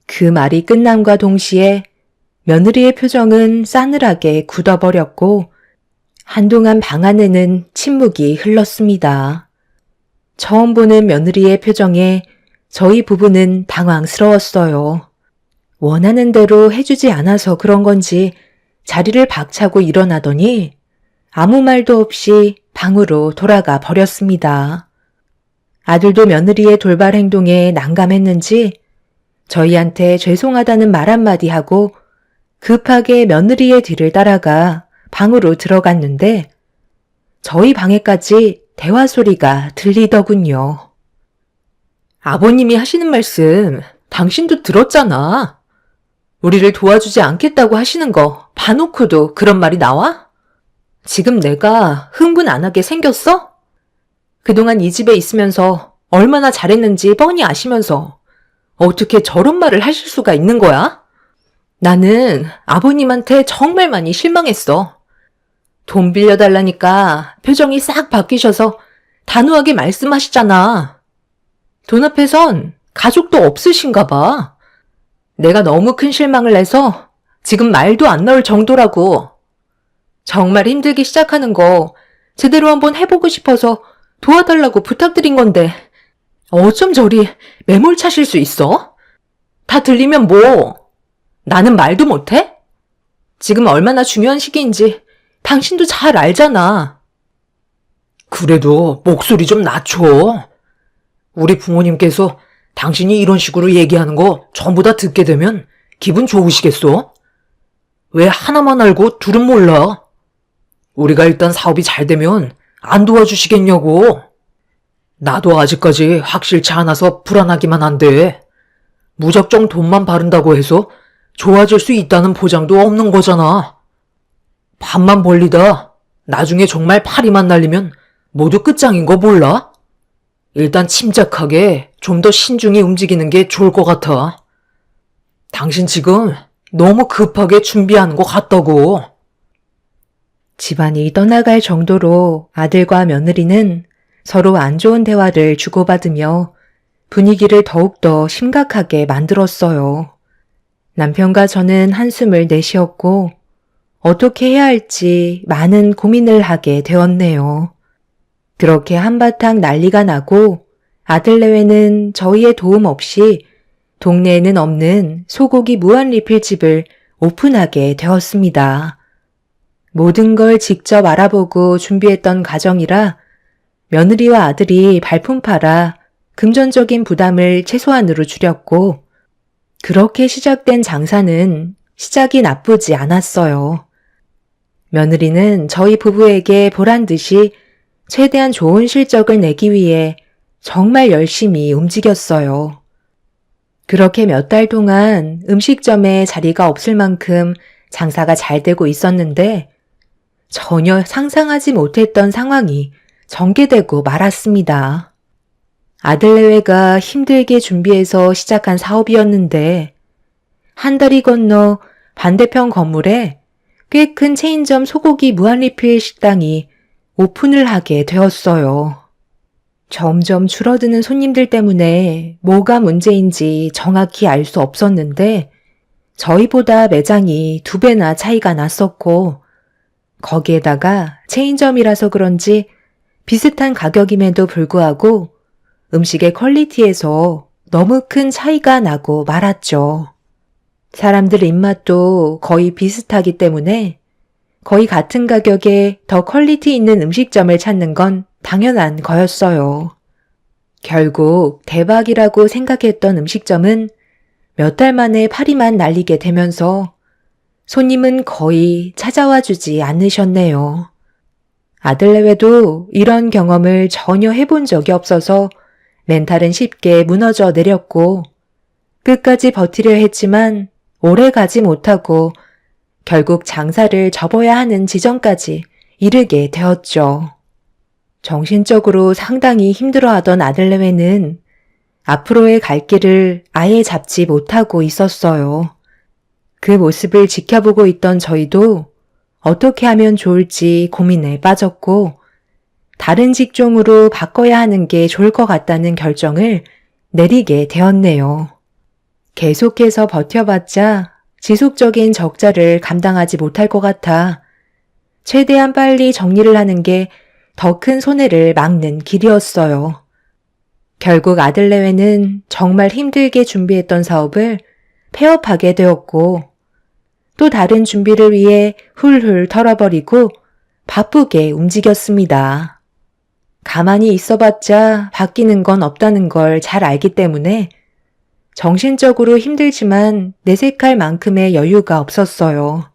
그 말이 끝남과 동시에 며느리의 표정은 싸늘하게 굳어버렸고 한동안 방 안에는 침묵이 흘렀습니다. 처음 보는 며느리의 표정에 저희 부부는 당황스러웠어요. 원하는 대로 해주지 않아서 그런 건지 자리를 박차고 일어나더니 아무 말도 없이 방으로 돌아가 버렸습니다. 아들도 며느리의 돌발 행동에 난감했는지 저희한테 죄송하다는 말 한마디 하고 급하게 며느리의 뒤를 따라가 방으로 들어갔는데 저희 방에까지 대화 소리가 들리더군요.
아버님이 하시는 말씀 당신도 들었잖아. 우리를 도와주지 않겠다고 하시는 거 봐놓고도 그런 말이 나와? 지금 내가 흥분 안 하게 생겼어? 그동안 이 집에 있으면서 얼마나 잘했는지 뻔히 아시면서 어떻게 저런 말을 하실 수가 있는 거야? 나는 아버님한테 정말 많이 실망했어. 돈 빌려달라니까 표정이 싹 바뀌셔서 단호하게 말씀하시잖아. 돈 앞에선 가족도 없으신가 봐. 내가 너무 큰 실망을 내서 지금 말도 안 나올 정도라고. 정말 힘들게 시작하는 거 제대로 한번 해보고 싶어서 도와달라고 부탁드린 건데 어쩜 저리 매몰차실 수 있어? 다 들리면 뭐? 나는 말도 못해? 지금 얼마나 중요한 시기인지 당신도 잘 알잖아.
그래도 목소리 좀 낮춰. 우리 부모님께서 당신이 이런 식으로 얘기하는 거 전부 다 듣게 되면 기분 좋으시겠어? 왜 하나만 알고 둘은 몰라? 우리가 일단 사업이 잘 되면 안 도와주시겠냐고. 나도 아직까지 확실치 않아서 불안하기만 한데 무작정 돈만 바른다고 해서 좋아질 수 있다는 보장도 없는 거잖아. 밥만 벌리다 나중에 정말 파리만 날리면 모두 끝장인 거 몰라? 일단 침착하게 좀 더 신중히 움직이는 게 좋을 것 같아. 당신 지금 너무 급하게 준비하는 것 같다고.
집안이 떠나갈 정도로 아들과 며느리는 서로 안 좋은 대화를 주고받으며 분위기를 더욱더 심각하게 만들었어요. 남편과 저는 한숨을 내쉬었고 어떻게 해야 할지 많은 고민을 하게 되었네요. 그렇게 한바탕 난리가 나고 아들 내외는 저희의 도움 없이 동네에는 없는 소고기 무한리필집을 오픈하게 되었습니다. 모든 걸 직접 알아보고 준비했던 가정이라 며느리와 아들이 발품 팔아 금전적인 부담을 최소한으로 줄였고 그렇게 시작된 장사는 시작이 나쁘지 않았어요. 며느리는 저희 부부에게 보란듯이 최대한 좋은 실적을 내기 위해 정말 열심히 움직였어요. 그렇게 몇 달 동안 음식점에 자리가 없을 만큼 장사가 잘 되고 있었는데 전혀 상상하지 못했던 상황이 전개되고 말았습니다. 아들내외가 힘들게 준비해서 시작한 사업이었는데 한 달이 건너 반대편 건물에 꽤 큰 체인점 소고기 무한리필 식당이 오픈을 하게 되었어요. 점점 줄어드는 손님들 때문에 뭐가 문제인지 정확히 알 수 없었는데 저희보다 매장이 2배나 차이가 났었고 거기에다가 체인점이라서 그런지 비슷한 가격임에도 불구하고 음식의 퀄리티에서 너무 큰 차이가 나고 말았죠. 사람들 입맛도 거의 비슷하기 때문에 거의 같은 가격에 더 퀄리티 있는 음식점을 찾는 건 당연한 거였어요. 결국 대박이라고 생각했던 음식점은 몇 달 만에 파리만 날리게 되면서 손님은 거의 찾아와 주지 않으셨네요. 아들내외도 이런 경험을 전혀 해본 적이 없어서 멘탈은 쉽게 무너져 내렸고 끝까지 버티려 했지만 오래 가지 못하고 결국 장사를 접어야 하는 지점까지 이르게 되었죠. 정신적으로 상당히 힘들어하던 아들내외는 앞으로의 갈 길을 아예 잡지 못하고 있었어요. 그 모습을 지켜보고 있던 저희도 어떻게 하면 좋을지 고민에 빠졌고 다른 직종으로 바꿔야 하는 게 좋을 것 같다는 결정을 내리게 되었네요. 계속해서 버텨봤자 지속적인 적자를 감당하지 못할 것 같아 최대한 빨리 정리를 하는 게 더 큰 손해를 막는 길이었어요. 결국 아들내외는 정말 힘들게 준비했던 사업을 폐업하게 되었고 또 다른 준비를 위해 훌훌 털어버리고 바쁘게 움직였습니다. 가만히 있어봤자 바뀌는 건 없다는 걸 잘 알기 때문에 정신적으로 힘들지만 내색할 만큼의 여유가 없었어요.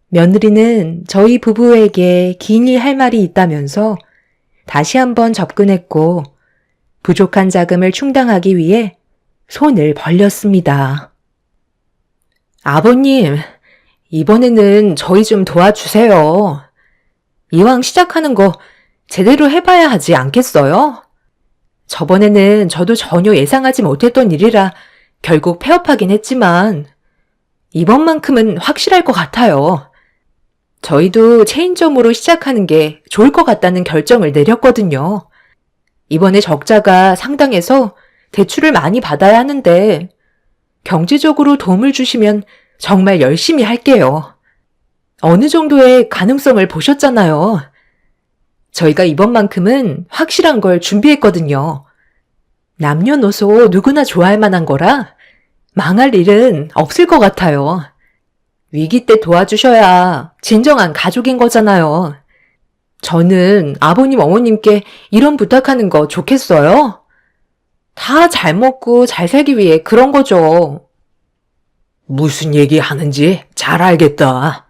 며느리는 저희 부부에게 긴히 할 말이 있다면서 다시 한번 접근했고 부족한 자금을 충당하기 위해 손을 벌렸습니다.
아버님, 이번에는 저희 좀 도와주세요. 이왕 시작하는 거 제대로 해봐야 하지 않겠어요? 저번에는 저도 전혀 예상하지 못했던 일이라 결국 폐업하긴 했지만 이번만큼은 확실할 것 같아요. 저희도 체인점으로 시작하는 게 좋을 것 같다는 결정을 내렸거든요. 이번에 적자가 상당해서 대출을 많이 받아야 하는데 경제적으로 도움을 주시면 정말 열심히 할게요. 어느 정도의 가능성을 보셨잖아요. 저희가 이번만큼은 확실한 걸 준비했거든요. 남녀노소 누구나 좋아할 만한 거라 망할 일은 없을 것 같아요. 위기 때 도와주셔야 진정한 가족인 거잖아요. 저는 아버님, 어머님께 이런 부탁하는 거 좋겠어요? 다 잘 먹고 잘 살기 위해 그런 거죠.
무슨 얘기 하는지 잘 알겠다.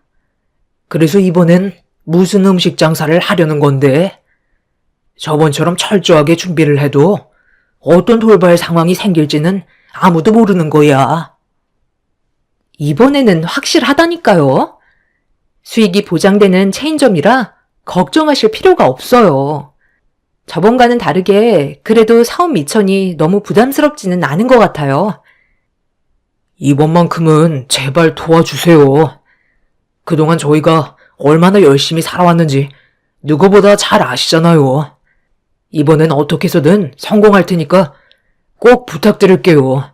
그래서 이번엔 무슨 음식 장사를 하려는 건데? 저번처럼 철저하게 준비를 해도 어떤 돌발 상황이 생길지는 아무도 모르는 거야.
이번에는 확실하다니까요. 수익이 보장되는 체인점이라 걱정하실 필요가 없어요. 저번과는 다르게 그래도 사업 미천이 너무 부담스럽지는 않은 것 같아요.
이번만큼은 제발 도와주세요. 그동안 저희가 얼마나 열심히 살아왔는지 누구보다 잘 아시잖아요. 이번엔 어떻게 해서든 성공할 테니까 꼭 부탁드릴게요.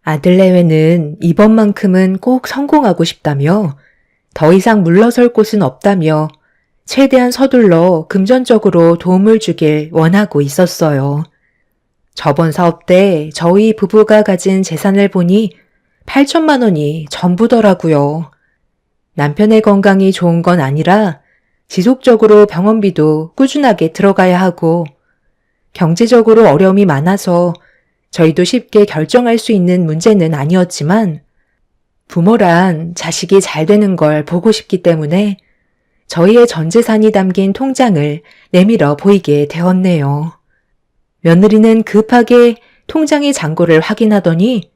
아들내외는 이번만큼은 꼭 성공하고 싶다며 더 이상 물러설 곳은 없다며 최대한 서둘러 금전적으로 도움을 주길 원하고 있었어요. 저번 사업 때 저희 부부가 가진 재산을 보니 8천만 원이 전부더라고요. 남편의 건강이 좋은 건 아니라 지속적으로 병원비도 꾸준하게 들어가야 하고 경제적으로 어려움이 많아서 저희도 쉽게 결정할 수 있는 문제는 아니었지만 부모란 자식이 잘 되는 걸 보고 싶기 때문에 저희의 전 재산이 담긴 통장을 내밀어 보이게 되었네요. 며느리는 급하게 통장의 잔고를 확인하더니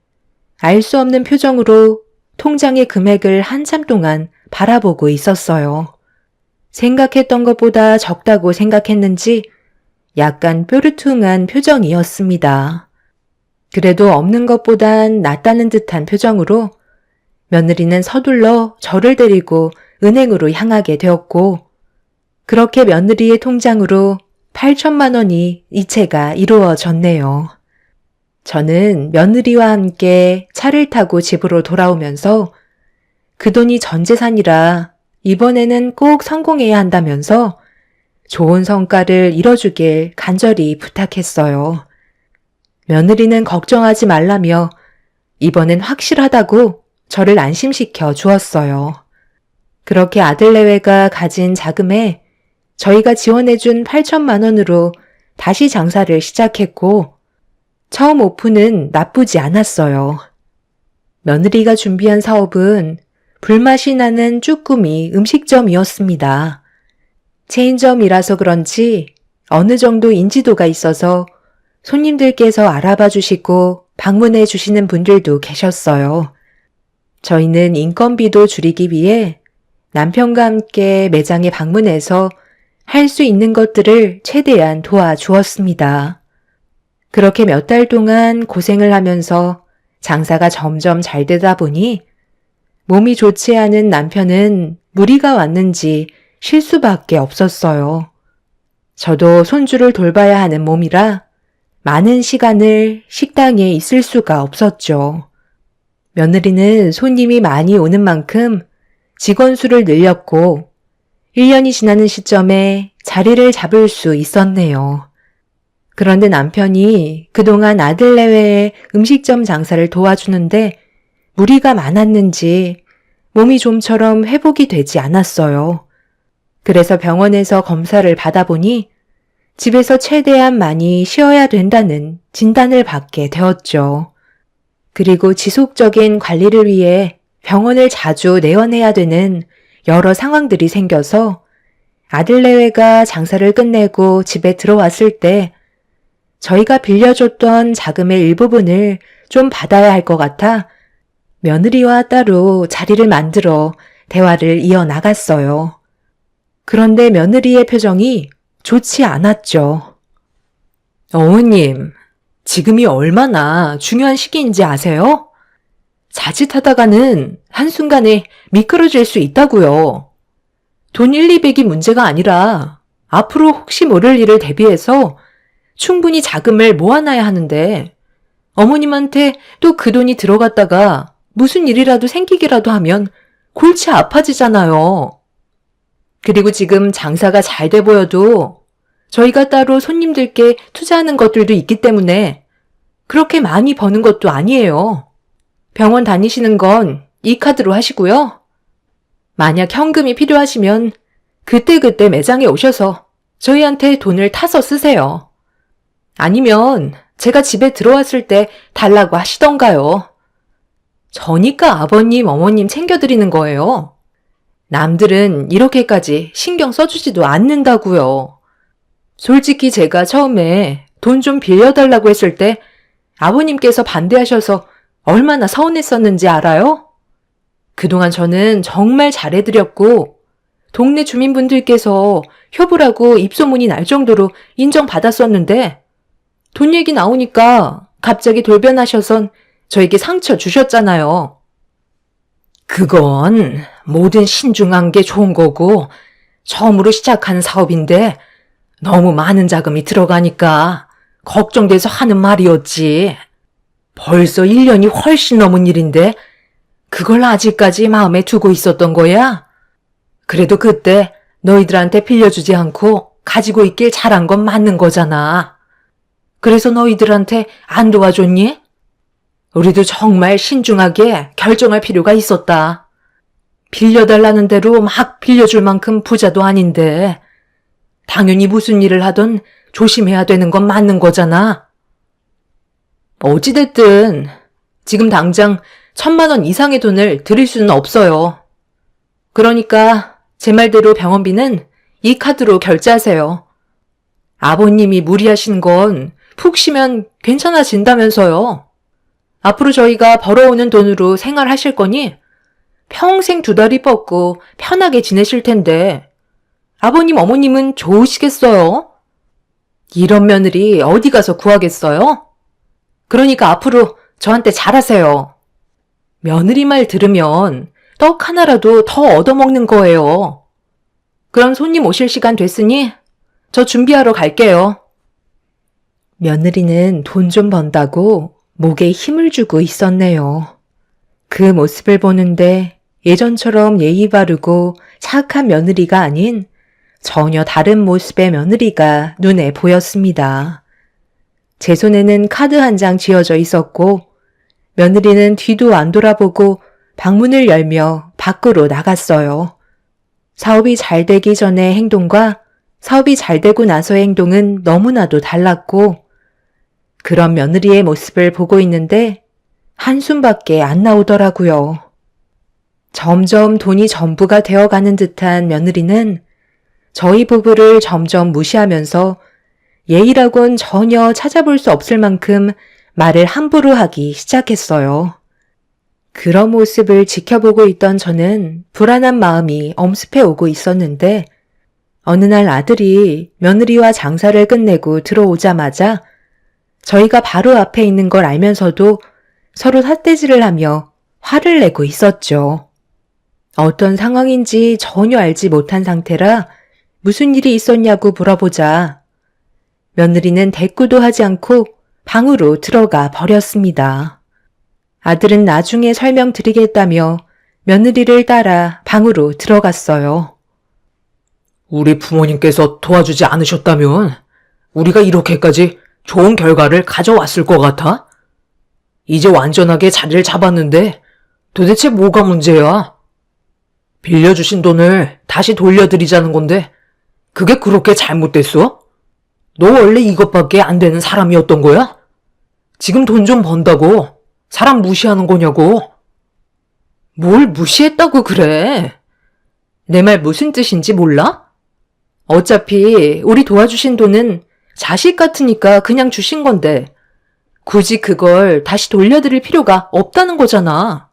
알 수 없는 표정으로 통장의 금액을 한참 동안 바라보고 있었어요. 생각했던 것보다 적다고 생각했는지 약간 뾰루퉁한 표정이었습니다. 그래도 없는 것보단 낫다는 듯한 표정으로 며느리는 서둘러 저를 데리고 은행으로 향하게 되었고, 그렇게 며느리의 통장으로 8천만 원이 이체가 이루어졌네요. 저는 며느리와 함께 차를 타고 집으로 돌아오면서 그 돈이 전 재산이라 이번에는 꼭 성공해야 한다면서 좋은 성과를 이뤄주길 간절히 부탁했어요. 며느리는 걱정하지 말라며 이번엔 확실하다고 저를 안심시켜 주었어요. 그렇게 아들내외가 가진 자금에 저희가 지원해준 8천만 원으로 다시 장사를 시작했고, 처음 오픈은 나쁘지 않았어요. 며느리가 준비한 사업은 불맛이 나는 쭈꾸미 음식점이었습니다. 체인점이라서 그런지 어느 정도 인지도가 있어서 손님들께서 알아봐 주시고 방문해 주시는 분들도 계셨어요. 저희는 인건비도 줄이기 위해 남편과 함께 매장에 방문해서 할 수 있는 것들을 최대한 도와주었습니다. 그렇게 몇 달 동안 고생을 하면서 장사가 점점 잘 되다 보니 몸이 좋지 않은 남편은 무리가 왔는지 쉴 수밖에 없었어요. 저도 손주를 돌봐야 하는 몸이라 많은 시간을 식당에 있을 수가 없었죠. 며느리는 손님이 많이 오는 만큼 직원 수를 늘렸고 1년이 지나는 시점에 자리를 잡을 수 있었네요. 그런데 남편이 그동안 아들 내외의 음식점 장사를 도와주는데 무리가 많았는지 몸이 좀처럼 회복이 되지 않았어요. 그래서 병원에서 검사를 받아보니 집에서 최대한 많이 쉬어야 된다는 진단을 받게 되었죠. 그리고 지속적인 관리를 위해 병원을 자주 내원해야 되는 여러 상황들이 생겨서 아들내외가 장사를 끝내고 집에 들어왔을 때 저희가 빌려줬던 자금의 일부분을 좀 받아야 할 것 같아 며느리와 따로 자리를 만들어 대화를 이어나갔어요. 그런데 며느리의 표정이 좋지 않았죠.
어머님, 지금이 얼마나 중요한 시기인지 아세요? 자칫하다가는 한순간에 미끄러질 수 있다고요. 돈 1, 200이 문제가 아니라 앞으로 혹시 모를 일을 대비해서 충분히 자금을 모아놔야 하는데 어머님한테 또 그 돈이 들어갔다가 무슨 일이라도 생기기라도 하면 골치 아파지잖아요. 그리고 지금 장사가 잘 돼 보여도 저희가 따로 손님들께 투자하는 것들도 있기 때문에 그렇게 많이 버는 것도 아니에요. 병원 다니시는 건 이 카드로 하시고요. 만약 현금이 필요하시면 그때그때 매장에 오셔서 저희한테 돈을 타서 쓰세요. 아니면 제가 집에 들어왔을 때 달라고 하시던가요. 저니까 아버님, 어머님 챙겨드리는 거예요. 남들은 이렇게까지 신경 써주지도 않는다고요. 솔직히 제가 처음에 돈 좀 빌려달라고 했을 때 아버님께서 반대하셔서 얼마나 서운했었는지 알아요? 그동안 저는 정말 잘해드렸고 동네 주민분들께서 효부라고 입소문이 날 정도로 인정받았었는데 돈 얘기 나오니까 갑자기 돌변하셔선 저에게 상처 주셨잖아요. 그건 뭐든 신중한 게 좋은 거고 처음으로 시작하는 사업인데 너무 많은 자금이 들어가니까 걱정돼서 하는 말이었지. 벌써 1년이 훨씬 넘은 일인데 그걸 아직까지 마음에 두고 있었던 거야? 그래도 그때 너희들한테 빌려주지 않고 가지고 있길 잘한 건 맞는 거잖아. 그래서 너희들한테 안 도와줬니? 우리도 정말 신중하게 결정할 필요가 있었다. 빌려달라는 대로 막 빌려줄 만큼 부자도 아닌데 당연히 무슨 일을 하든 조심해야 되는 건 맞는 거잖아. 어찌됐든 지금 당장 1,000만 원 이상의 돈을 드릴 수는 없어요. 그러니까 제 말대로 병원비는 이 카드로 결제하세요. 아버님이 무리하신 건 푹 쉬면 괜찮아진다면서요. 앞으로 저희가 벌어오는 돈으로 생활하실 거니 평생 2다리 뻗고 편하게 지내실 텐데 아버님, 어머님은 좋으시겠어요? 이런 며느리 어디 가서 구하겠어요? 그러니까 앞으로 저한테 잘하세요. 며느리 말 들으면 떡 하나라도 더 얻어먹는 거예요. 그럼 손님 오실 시간 됐으니 저 준비하러 갈게요.
며느리는 돈 좀 번다고 목에 힘을 주고 있었네요. 그 모습을 보는데 예전처럼 예의 바르고 착한 며느리가 아닌 전혀 다른 모습의 며느리가 눈에 보였습니다. 제 손에는 카드 한 장 쥐어져 있었고 며느리는 뒤도 안 돌아보고 방문을 열며 밖으로 나갔어요. 사업이 잘 되기 전의 행동과 사업이 잘 되고 나서의 행동은 너무나도 달랐고 그런 며느리의 모습을 보고 있는데 한숨밖에 안 나오더라고요. 점점 돈이 전부가 되어가는 듯한 며느리는 저희 부부를 점점 무시하면서 예의라곤 전혀 찾아볼 수 없을 만큼 말을 함부로 하기 시작했어요. 그런 모습을 지켜보고 있던 저는 불안한 마음이 엄습해 오고 있었는데 어느 날 아들이 며느리와 장사를 끝내고 들어오자마자 저희가 바로 앞에 있는 걸 알면서도 서로 삿대질을 하며 화를 내고 있었죠. 어떤 상황인지 전혀 알지 못한 상태라 무슨 일이 있었냐고 물어보자 며느리는 대꾸도 하지 않고 방으로 들어가 버렸습니다. 아들은 나중에 설명드리겠다며 며느리를 따라 방으로 들어갔어요.
우리 부모님께서 도와주지 않으셨다면 우리가 이렇게까지 좋은 결과를 가져왔을 것 같아? 이제 완전하게 자리를 잡았는데 도대체 뭐가 문제야? 빌려주신 돈을 다시 돌려드리자는 건데 그게 그렇게 잘못됐어? 너 원래 이것밖에 안 되는 사람이었던 거야? 지금 돈 좀 번다고 사람 무시하는 거냐고?
뭘 무시했다고 그래? 내 말 무슨 뜻인지 몰라? 어차피 우리 도와주신 돈은 자식 같으니까 그냥 주신 건데 굳이 그걸 다시 돌려드릴 필요가 없다는 거잖아.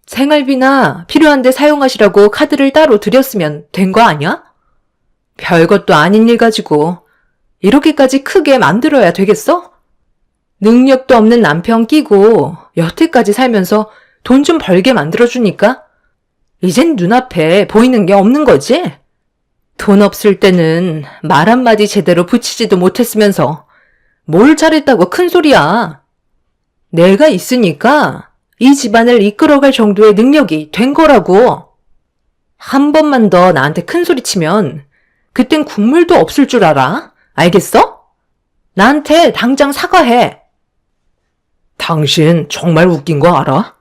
생활비나 필요한데 사용하시라고 카드를 따로 드렸으면 된 거 아니야? 별것도 아닌 일 가지고 이렇게까지 크게 만들어야 되겠어? 능력도 없는 남편 끼고 여태까지 살면서 돈 좀 벌게 만들어주니까 이젠 눈앞에 보이는 게 없는 거지? 돈 없을 때는 말 한마디 제대로 붙이지도 못했으면서 뭘 잘했다고 큰 소리야. 내가 있으니까 이 집안을 이끌어갈 정도의 능력이 된 거라고. 한 번만 더 나한테 큰 소리 치면 그땐 국물도 없을 줄 알아? 알겠어? 나한테 당장 사과해.
당신 정말 웃긴 거 알아?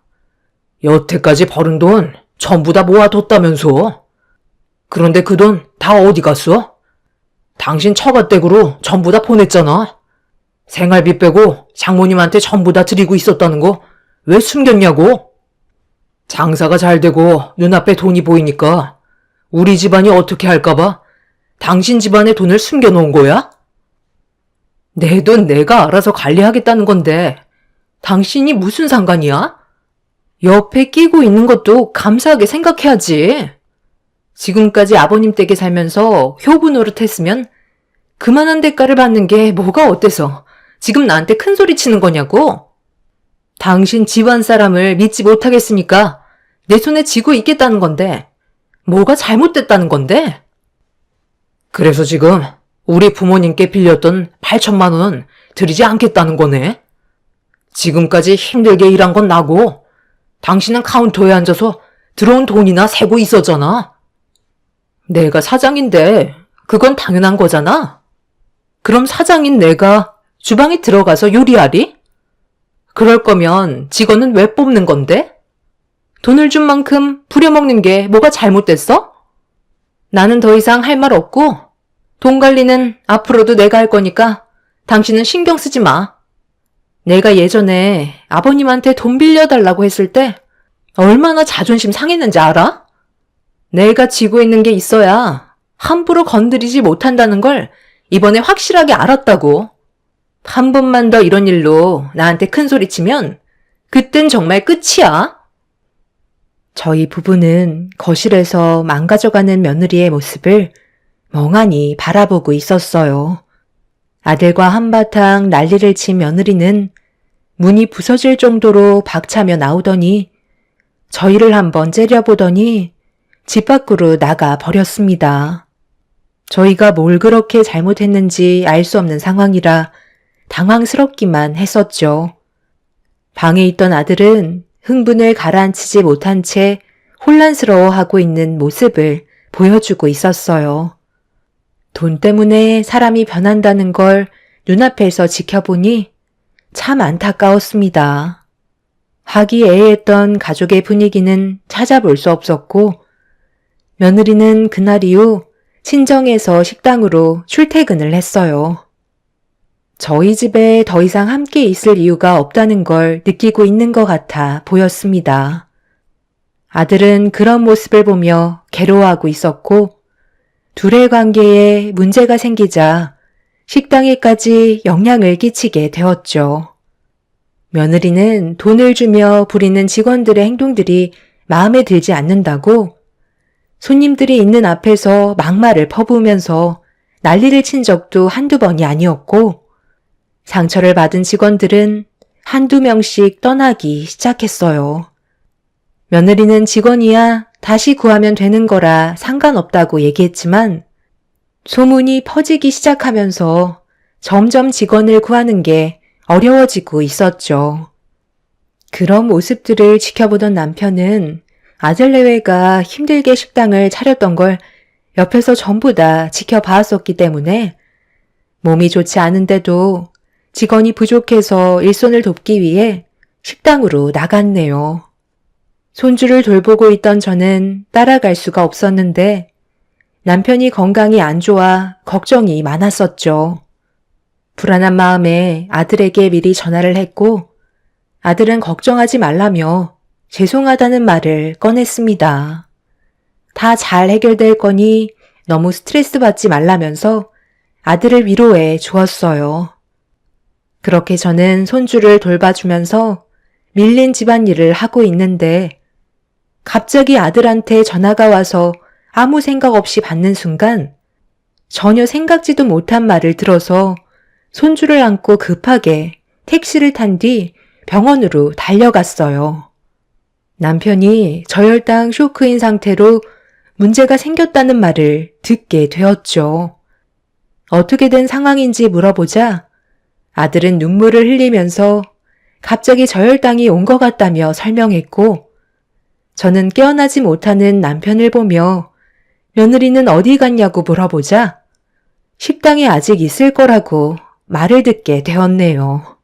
여태까지 벌은 돈 전부 다 모아뒀다면서. 그런데 그 돈 다 어디 갔어? 당신 처가댁으로 전부 다 보냈잖아. 생활비 빼고 장모님한테 전부 다 드리고 있었다는 거 왜 숨겼냐고? 장사가 잘 되고 눈앞에 돈이 보이니까 우리 집안이 어떻게 할까봐 당신 집안의 돈을 숨겨놓은 거야? 내 돈 내가 알아서 관리하겠다는 건데 당신이 무슨 상관이야? 옆에 끼고 있는 것도 감사하게 생각해야지. 지금까지 아버님 댁에 살면서 효부 노릇했으면 그만한 대가를 받는 게 뭐가 어때서 지금 나한테 큰 소리 치는 거냐고? 당신 집안 사람을 믿지 못하겠으니까 내 손에 쥐고 있겠다는 건데 뭐가 잘못됐다는 건데? 그래서 지금 우리 부모님께 빌렸던 8천만 원 드리지 않겠다는 거네. 지금까지 힘들게 일한 건 나고 당신은 카운터에 앉아서 들어온 돈이나 세고 있었잖아. 내가 사장인데 그건 당연한 거잖아. 그럼 사장인 내가 주방에 들어가서 요리하리? 그럴 거면 직원은 왜 뽑는 건데? 돈을 준 만큼 부려먹는 게 뭐가 잘못됐어? 나는 더 이상 할 말 없고 돈 관리는 앞으로도 내가 할 거니까 당신은 신경 쓰지 마. 내가 예전에 아버님한테 돈 빌려달라고 했을 때 얼마나 자존심 상했는지 알아? 내가 쥐고 있는 게 있어야 함부로 건드리지 못한다는 걸 이번에 확실하게 알았다고. 한 번만 더 이런 일로 나한테 큰 소리 치면 그땐 정말 끝이야.
저희 부부는 거실에서 망가져가는 며느리의 모습을 멍하니 바라보고 있었어요. 아들과 한바탕 난리를 친 며느리는 문이 부서질 정도로 박차며 나오더니 저희를 한번 째려보더니 집 밖으로 나가 버렸습니다. 저희가 뭘 그렇게 잘못했는지 알 수 없는 상황이라 당황스럽기만 했었죠. 방에 있던 아들은 흥분을 가라앉히지 못한 채 혼란스러워하고 있는 모습을 보여주고 있었어요. 돈 때문에 사람이 변한다는 걸 눈앞에서 지켜보니 참 안타까웠습니다. 화기애애했던 가족의 분위기는 찾아볼 수 없었고 며느리는 그날 이후 친정에서 식당으로 출퇴근을 했어요. 저희 집에 더 이상 함께 있을 이유가 없다는 걸 느끼고 있는 것 같아 보였습니다. 아들은 그런 모습을 보며 괴로워하고 있었고 둘의 관계에 문제가 생기자 식당에까지 영향을 끼치게 되었죠. 며느리는 돈을 주며 부리는 직원들의 행동들이 마음에 들지 않는다고 손님들이 있는 앞에서 막말을 퍼부으면서 난리를 친 적도 한두 번이 아니었고 상처를 받은 직원들은 한두 명씩 떠나기 시작했어요. 며느리는 직원이야 다시 구하면 되는 거라 상관없다고 얘기했지만 소문이 퍼지기 시작하면서 점점 직원을 구하는 게 어려워지고 있었죠. 그런 모습들을 지켜보던 남편은 아들 내외가 힘들게 식당을 차렸던 걸 옆에서 전부 다 지켜봐왔었기 때문에 몸이 좋지 않은데도 직원이 부족해서 일손을 돕기 위해 식당으로 나갔네요. 손주를 돌보고 있던 저는 따라갈 수가 없었는데 남편이 건강이 안 좋아 걱정이 많았었죠. 불안한 마음에 아들에게 미리 전화를 했고 아들은 걱정하지 말라며 죄송하다는 말을 꺼냈습니다. 다 잘 해결될 거니 너무 스트레스 받지 말라면서 아들을 위로해 주었어요. 그렇게 저는 손주를 돌봐주면서 밀린 집안일을 하고 있는데 갑자기 아들한테 전화가 와서 아무 생각 없이 받는 순간 전혀 생각지도 못한 말을 들어서 손주를 안고 급하게 택시를 탄 뒤 병원으로 달려갔어요. 남편이 저혈당 쇼크인 상태로 문제가 생겼다는 말을 듣게 되었죠. 어떻게 된 상황인지 물어보자 아들은 눈물을 흘리면서 갑자기 저혈당이 온 것 같다며 설명했고 저는 깨어나지 못하는 남편을 보며 며느리는 어디 갔냐고 물어보자 식당에 아직 있을 거라고 말을 듣게 되었네요.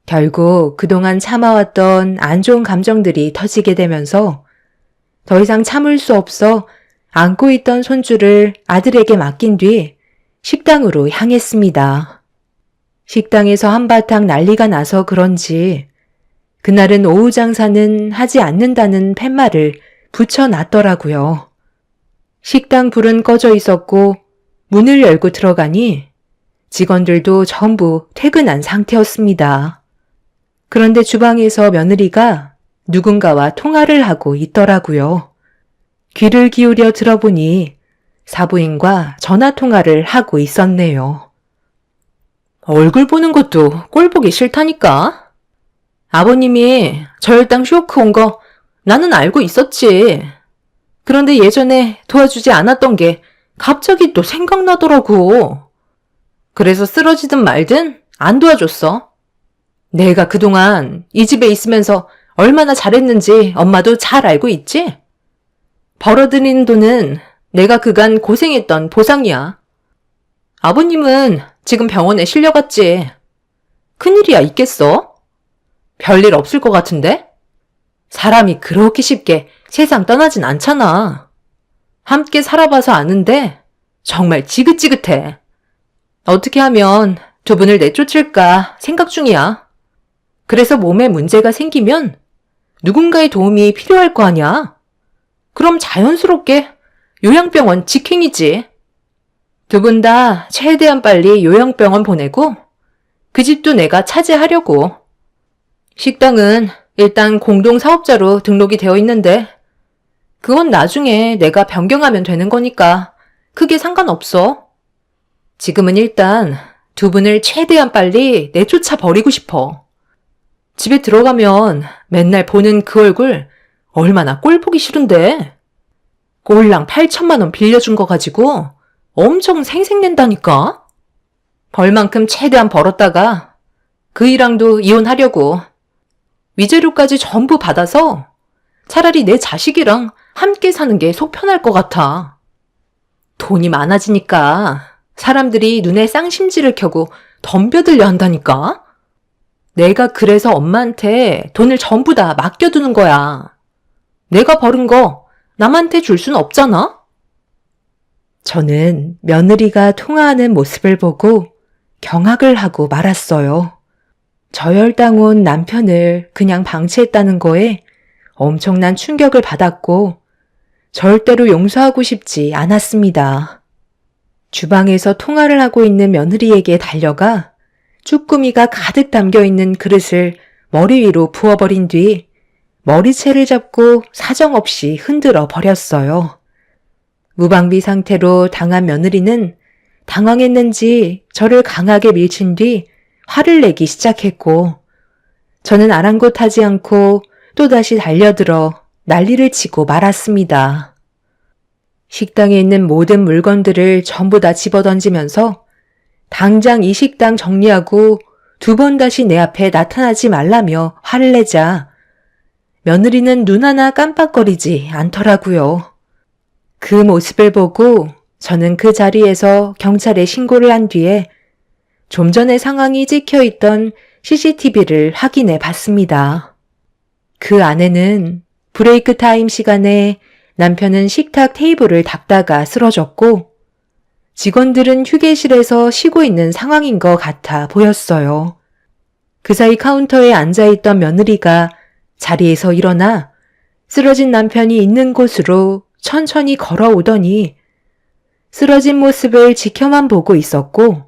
결국 그동안 참아왔던 안 좋은 감정들이 터지게 되면서 더 이상 참을 수 없어 안고 있던 손주를 아들에게 맡긴 뒤 식당으로 향했습니다. 식당에서 한바탕 난리가 나서 그런지 그날은 오후 장사는 하지 않는다는 팻말을 붙여놨더라고요. 식당 불은 꺼져 있었고 문을 열고 들어가니 직원들도 전부 퇴근한 상태였습니다. 그런데 주방에서 며느리가 누군가와 통화를 하고 있더라고요. 귀를 기울여 들어보니 사부인과 전화 통화를 하고 있었네요. 얼굴 보는 것도 꼴 보기 싫다니까. 아버님이 저혈당 쇼크 온 거 나는 알고 있었지. 그런데 예전에 도와주지 않았던 게 갑자기 또 생각나더라고. 그래서 쓰러지든 말든 안 도와줬어. 내가 그동안 이 집에 있으면서 얼마나 잘했는지 엄마도 잘 알고 있지? 벌어들인 돈은 내가 그간 고생했던 보상이야. 아버님은 지금 병원에 실려갔지. 큰일이야 있겠어? 별일 없을 것 같은데? 사람이 그렇게 쉽게 세상 떠나진 않잖아. 함께 살아봐서 아는데 정말 지긋지긋해. 어떻게 하면 두 분을 내쫓을까 생각 중이야. 그래서 몸에 문제가 생기면 누군가의 도움이 필요할 거 아니야. 그럼 자연스럽게 요양병원 직행이지. 두 분 다 최대한 빨리 요양병원 보내고 그 집도 내가 차지하려고. 식당은 일단 공동사업자로 등록이 되어 있는데 그건 나중에 내가 변경하면 되는 거니까
크게 상관없어. 지금은 일단 두 분을 최대한 빨리 내쫓아 버리고 싶어. 집에 들어가면 맨날 보는 그 얼굴 얼마나 꼴 보기 싫은데. 꼴랑 8천만 원 빌려준 거 가지고 엄청 생색낸다니까. 벌만큼 최대한 벌었다가 그 이랑도 이혼하려고. 위자료까지 전부 받아서 차라리 내 자식이랑 함께 사는 게 속 편할 것 같아. 돈이 많아지니까 사람들이 눈에 쌍심지를 켜고 덤벼들려 한다니까. 내가 그래서 엄마한테 돈을 전부 다 맡겨두는 거야. 내가 벌은 거 남한테 줄 순 없잖아?
저는 며느리가 통화하는 모습을 보고 경악을 하고 말았어요. 저혈당 온 남편을 그냥 방치했다는 거에 엄청난 충격을 받았고 절대로 용서하고 싶지 않았습니다. 주방에서 통화를 하고 있는 며느리에게 달려가 쭈꾸미가 가득 담겨있는 그릇을 머리 위로 부어버린 뒤 머리채를 잡고 사정없이 흔들어 버렸어요. 무방비 상태로 당한 며느리는 당황했는지 저를 강하게 밀친 뒤 화를 내기 시작했고 저는 아랑곳하지 않고 또다시 달려들어 난리를 치고 말았습니다. 식당에 있는 모든 물건들을 전부 다 집어던지면서 당장 이 식당 정리하고 두 번 다시 내 앞에 나타나지 말라며 화를 내자 며느리는 눈 하나 깜빡거리지 않더라고요. 그 모습을 보고 저는 그 자리에서 경찰에 신고를 한 뒤에 좀 전에 상황이 찍혀 있던 CCTV를 확인해 봤습니다. 그 안에는 브레이크 타임 시간에 남편은 식탁 테이블을 닦다가 쓰러졌고 직원들은 휴게실에서 쉬고 있는 상황인 것 같아 보였어요. 그 사이 카운터에 앉아있던 며느리가 자리에서 일어나 쓰러진 남편이 있는 곳으로 천천히 걸어오더니 쓰러진 모습을 지켜만 보고 있었고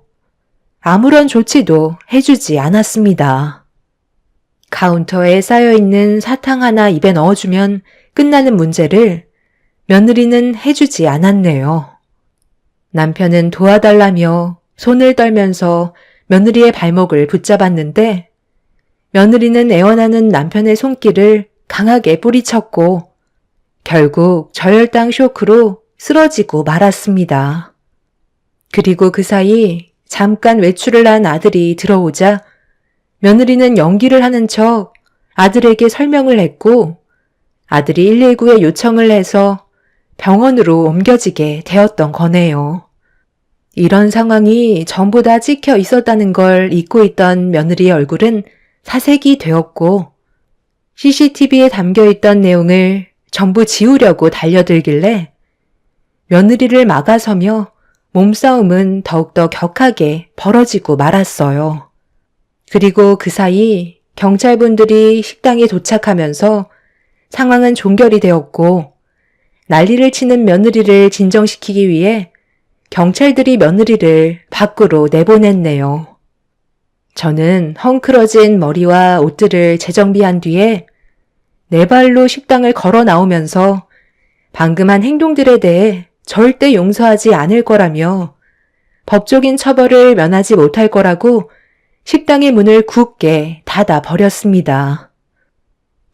아무런 조치도 해주지 않았습니다. 카운터에 쌓여있는 사탕 하나 입에 넣어주면 끝나는 문제를 며느리는 해주지 않았네요. 남편은 도와달라며 손을 떨면서 며느리의 발목을 붙잡았는데 며느리는 애원하는 남편의 손길을 강하게 뿌리쳤고 결국 저혈당 쇼크로 쓰러지고 말았습니다. 그리고 그 사이 잠깐 외출을 한 아들이 들어오자 며느리는 연기를 하는 척 아들에게 설명을 했고 아들이 119에 요청을 해서 병원으로 옮겨지게 되었던 거네요. 이런 상황이 전부 다 찍혀 있었다는 걸 잊고 있던 며느리의 얼굴은 사색이 되었고 CCTV에 담겨있던 내용을 전부 지우려고 달려들길래 며느리를 막아서며 몸싸움은 더욱더 격하게 벌어지고 말았어요. 그리고 그 사이 경찰분들이 식당에 도착하면서 상황은 종결이 되었고 난리를 치는 며느리를 진정시키기 위해 경찰들이 며느리를 밖으로 내보냈네요. 저는 헝클어진 머리와 옷들을 재정비한 뒤에 네 발로 식당을 걸어 나오면서 방금 한 행동들에 대해 절대 용서하지 않을 거라며 법적인 처벌을 면하지 못할 거라고 식당의 문을 굳게 닫아 버렸습니다.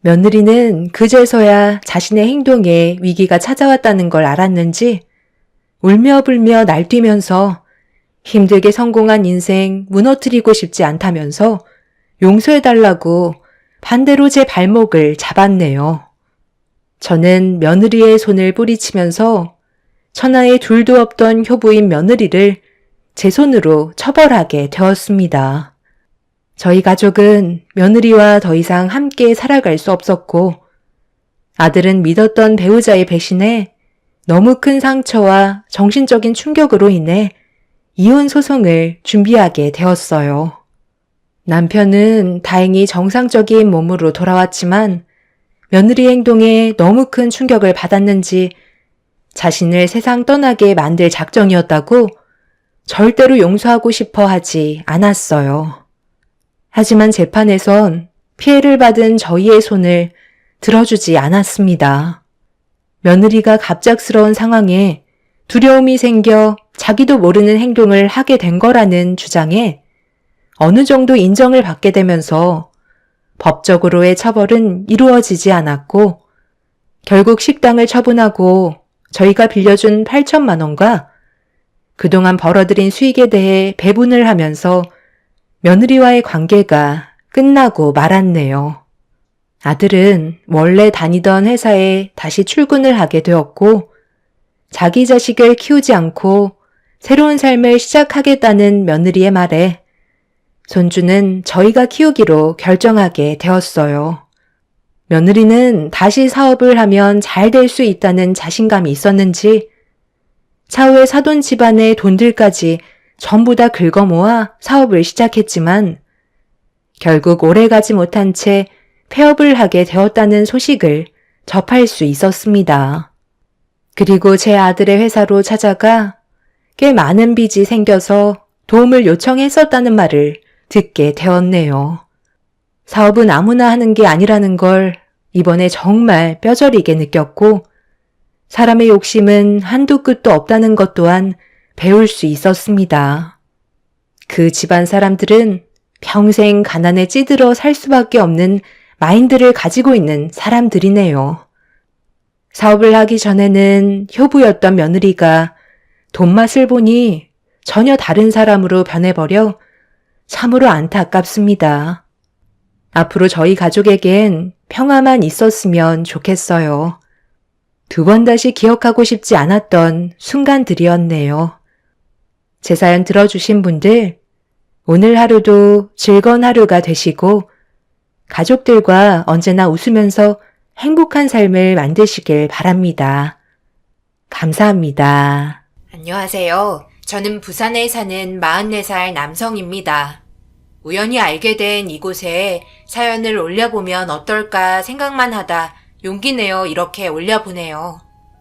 며느리는 그제서야 자신의 행동에 위기가 찾아왔다는 걸 알았는지 울며불며 날뛰면서 힘들게 성공한 인생 무너뜨리고 싶지 않다면서 용서해달라고 반대로 제 발목을 잡았네요. 저는 며느리의 손을 뿌리치면서 천하에 둘도 없던 효부인 며느리를 제 손으로 처벌하게 되었습니다. 저희 가족은 며느리와 더 이상 함께 살아갈 수 없었고 아들은 믿었던 배우자의 배신에 너무 큰 상처와 정신적인 충격으로 인해 이혼 소송을 준비하게 되었어요. 남편은 다행히 정상적인 몸으로 돌아왔지만 며느리 행동에 너무 큰 충격을 받았는지 자신을 세상 떠나게 만들 작정이었다고 절대로 용서하고 싶어 하지 않았어요. 하지만 재판에선 피해를 받은 저희의 손을 들어주지 않았습니다. 며느리가 갑작스러운 상황에 두려움이 생겨 자기도 모르는 행동을 하게 된 거라는 주장에 어느 정도 인정을 받게 되면서 법적으로의 처벌은 이루어지지 않았고 결국 식당을 처분하고 저희가 빌려준 8천만 원과 그동안 벌어들인 수익에 대해 배분을 하면서 며느리와의 관계가 끝나고 말았네요. 아들은 원래 다니던 회사에 다시 출근을 하게 되었고 자기 자식을 키우지 않고 새로운 삶을 시작하겠다는 며느리의 말에 손주는 저희가 키우기로 결정하게 되었어요. 며느리는 다시 사업을 하면 잘 될 수 있다는 자신감이 있었는지 차후에 사돈 집안의 돈들까지 전부 다 긁어모아 사업을 시작했지만 결국 오래가지 못한 채 폐업을 하게 되었다는 소식을 접할 수 있었습니다. 그리고 제 아들의 회사로 찾아가 꽤 많은 빚이 생겨서 도움을 요청했었다는 말을 듣게 되었네요. 사업은 아무나 하는 게 아니라는 걸 이번에 정말 뼈저리게 느꼈고 사람의 욕심은 한두 끝도 없다는 것 또한 배울 수 있었습니다. 그 집안 사람들은 평생 가난에 찌들어 살 수밖에 없는 마인드를 가지고 있는 사람들이네요. 사업을 하기 전에는 효부였던 며느리가 돈맛을 보니 전혀 다른 사람으로 변해버려 참으로 안타깝습니다. 앞으로 저희 가족에겐 평화만 있었으면 좋겠어요. 두 번 다시 기억하고 싶지 않았던 순간들이었네요. 제 사연 들어주신 분들, 오늘 하루도 즐거운 하루가 되시고 가족들과 언제나 웃으면서 행복한 삶을 만드시길 바랍니다. 감사합니다.
안녕하세요. 저는 부산에 사는 44살 남성입니다. 우연히 알게 된 이곳에 사연을 올려보면 어떨까 생각만 하다 용기 내어 이렇게 올려보네요.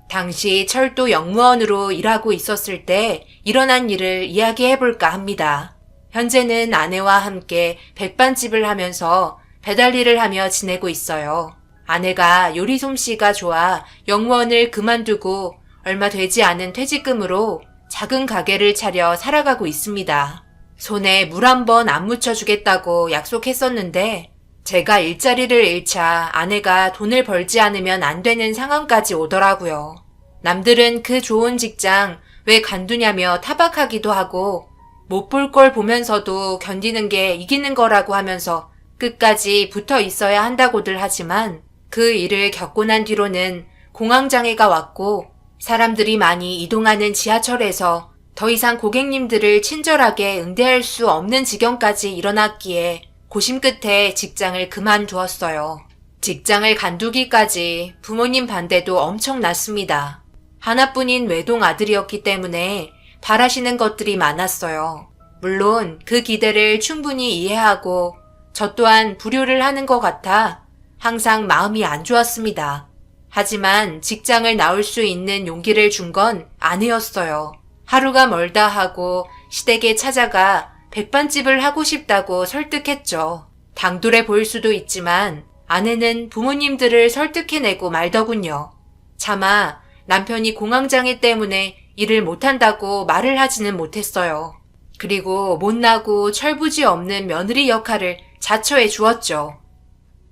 당시 철도 역무원으로 일하고 있었을 때 일어난 일을 이야기해볼까 합니다. 현재는 아내와 함께 백반집을 하면서 배달 일을 하며 지내고 있어요. 아내가 요리 솜씨가 좋아 역무원을 그만두고 얼마 되지 않은 퇴직금으로 작은 가게를 차려 살아가고 있습니다. 손에 물 한 번 안 묻혀주겠다고 약속했었는데 제가 일자리를 잃자 아내가 돈을 벌지 않으면 안 되는 상황까지 오더라고요. 남들은 그 좋은 직장 왜 간두냐며 타박하기도 하고 못 볼 걸 보면서도 견디는 게 이기는 거라고 하면서 끝까지 붙어 있어야 한다고들 하지만 그 일을 겪고 난 뒤로는 공황장애가 왔고 사람들이 많이 이동하는 지하철에서 더 이상 고객님들을 친절하게 응대할 수 없는 지경까지 일어났기에 고심 끝에 직장을 그만두었어요. 직장을 간두기까지 부모님 반대도 엄청났습니다. 하나뿐인 외동 아들이었기 때문에 바라시는 것들이 많았어요. 물론 그 기대를 충분히 이해하고 저 또한 불효를 하는 것 같아 항상 마음이 안 좋았습니다. 하지만 직장을 나올 수 있는 용기를 준 건 아내였어요. 하루가 멀다 하고 시댁에 찾아가 백반집을 하고 싶다고 설득했죠. 당돌해 보일 수도 있지만 아내는 부모님들을 설득해내고 말더군요. 차마 남편이 공황장애 때문에 일을 못한다고 말을 하지는 못했어요. 그리고 못나고 철부지 없는 며느리 역할을 자처해 주었죠.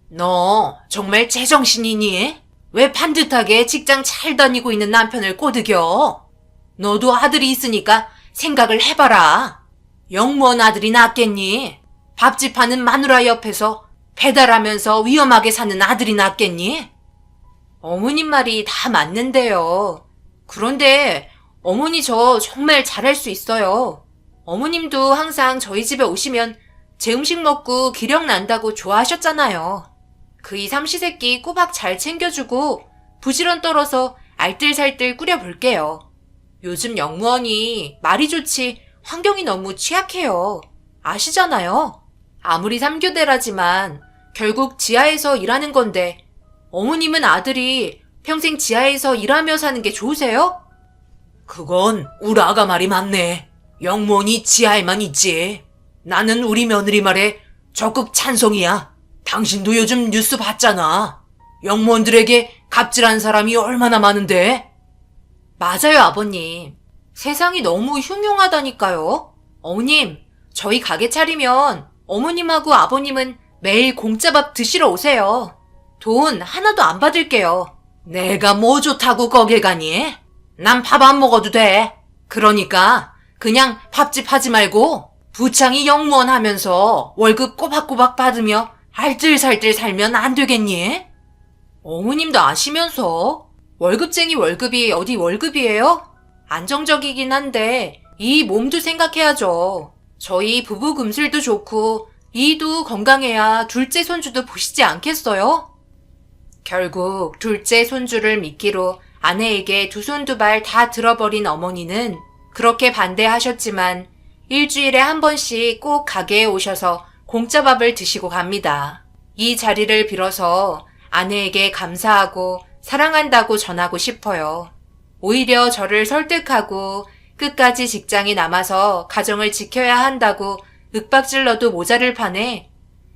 너 정말 제정신이니? 왜 반듯하게 직장 잘 다니고 있는 남편을 꼬드겨? 너도 아들이 있으니까 생각을 해봐라. 영무원 아들이 낫겠니? 밥집 하는 마누라 옆에서 배달하면서 위험하게 사는 아들이 낫겠니? 어머님 말이 다 맞는데요. 그런데 어머니 저 정말 잘할 수 있어요. 어머님도 항상 저희 집에 오시면 제 음식 먹고 기력 난다고 좋아하셨잖아요. 그 이 삼시세끼 꼬박 잘 챙겨주고 부지런 떨어서 알뜰살뜰 꾸려볼게요. 요즘 영무원이 말이 좋지 환경이 너무 취약해요. 아시잖아요. 아무리 3교대라지만 결국 지하에서 일하는 건데 어머님은 아들이 평생 지하에서 일하며 사는 게 좋으세요? 그건 우리 아가 말이 맞네. 영무원이 지하에만 있지. 나는 우리 며느리 말에 적극 찬성이야. 당신도 요즘 뉴스 봤잖아. 영무원들에게 갑질한 사람이 얼마나 많은데?
맞아요, 아버님. 세상이 너무 흉흉하다니까요. 어머님, 저희 가게 차리면 어머님하고 아버님은 매일 공짜밥 드시러 오세요. 돈 하나도 안 받을게요. 내가 뭐 좋다고 거길 가니? 난 밥 안 먹어도 돼. 그러니까 그냥 밥집 하지 말고 부창이 영무원 하면서 월급 꼬박꼬박 받으며 알뜰살뜰 살면 안 되겠니? 어머님도 아시면서 월급쟁이 월급이 어디 월급이에요? 안정적이긴 한데 이 몸도 생각해야죠. 저희 부부 금슬도 좋고 이도 건강해야 둘째 손주도 보시지 않겠어요? 결국 둘째 손주를 미끼로 아내에게 두 손 두 발 다 들어버린 어머니는 그렇게 반대하셨지만 일주일에 한 번씩 꼭 가게에 오셔서 공짜밥을 드시고 갑니다. 이 자리를 빌어서 아내에게 감사하고 사랑한다고 전하고 싶어요. 오히려 저를 설득하고 끝까지 직장에 남아서 가정을 지켜야 한다고 윽박질러도 모자를 판에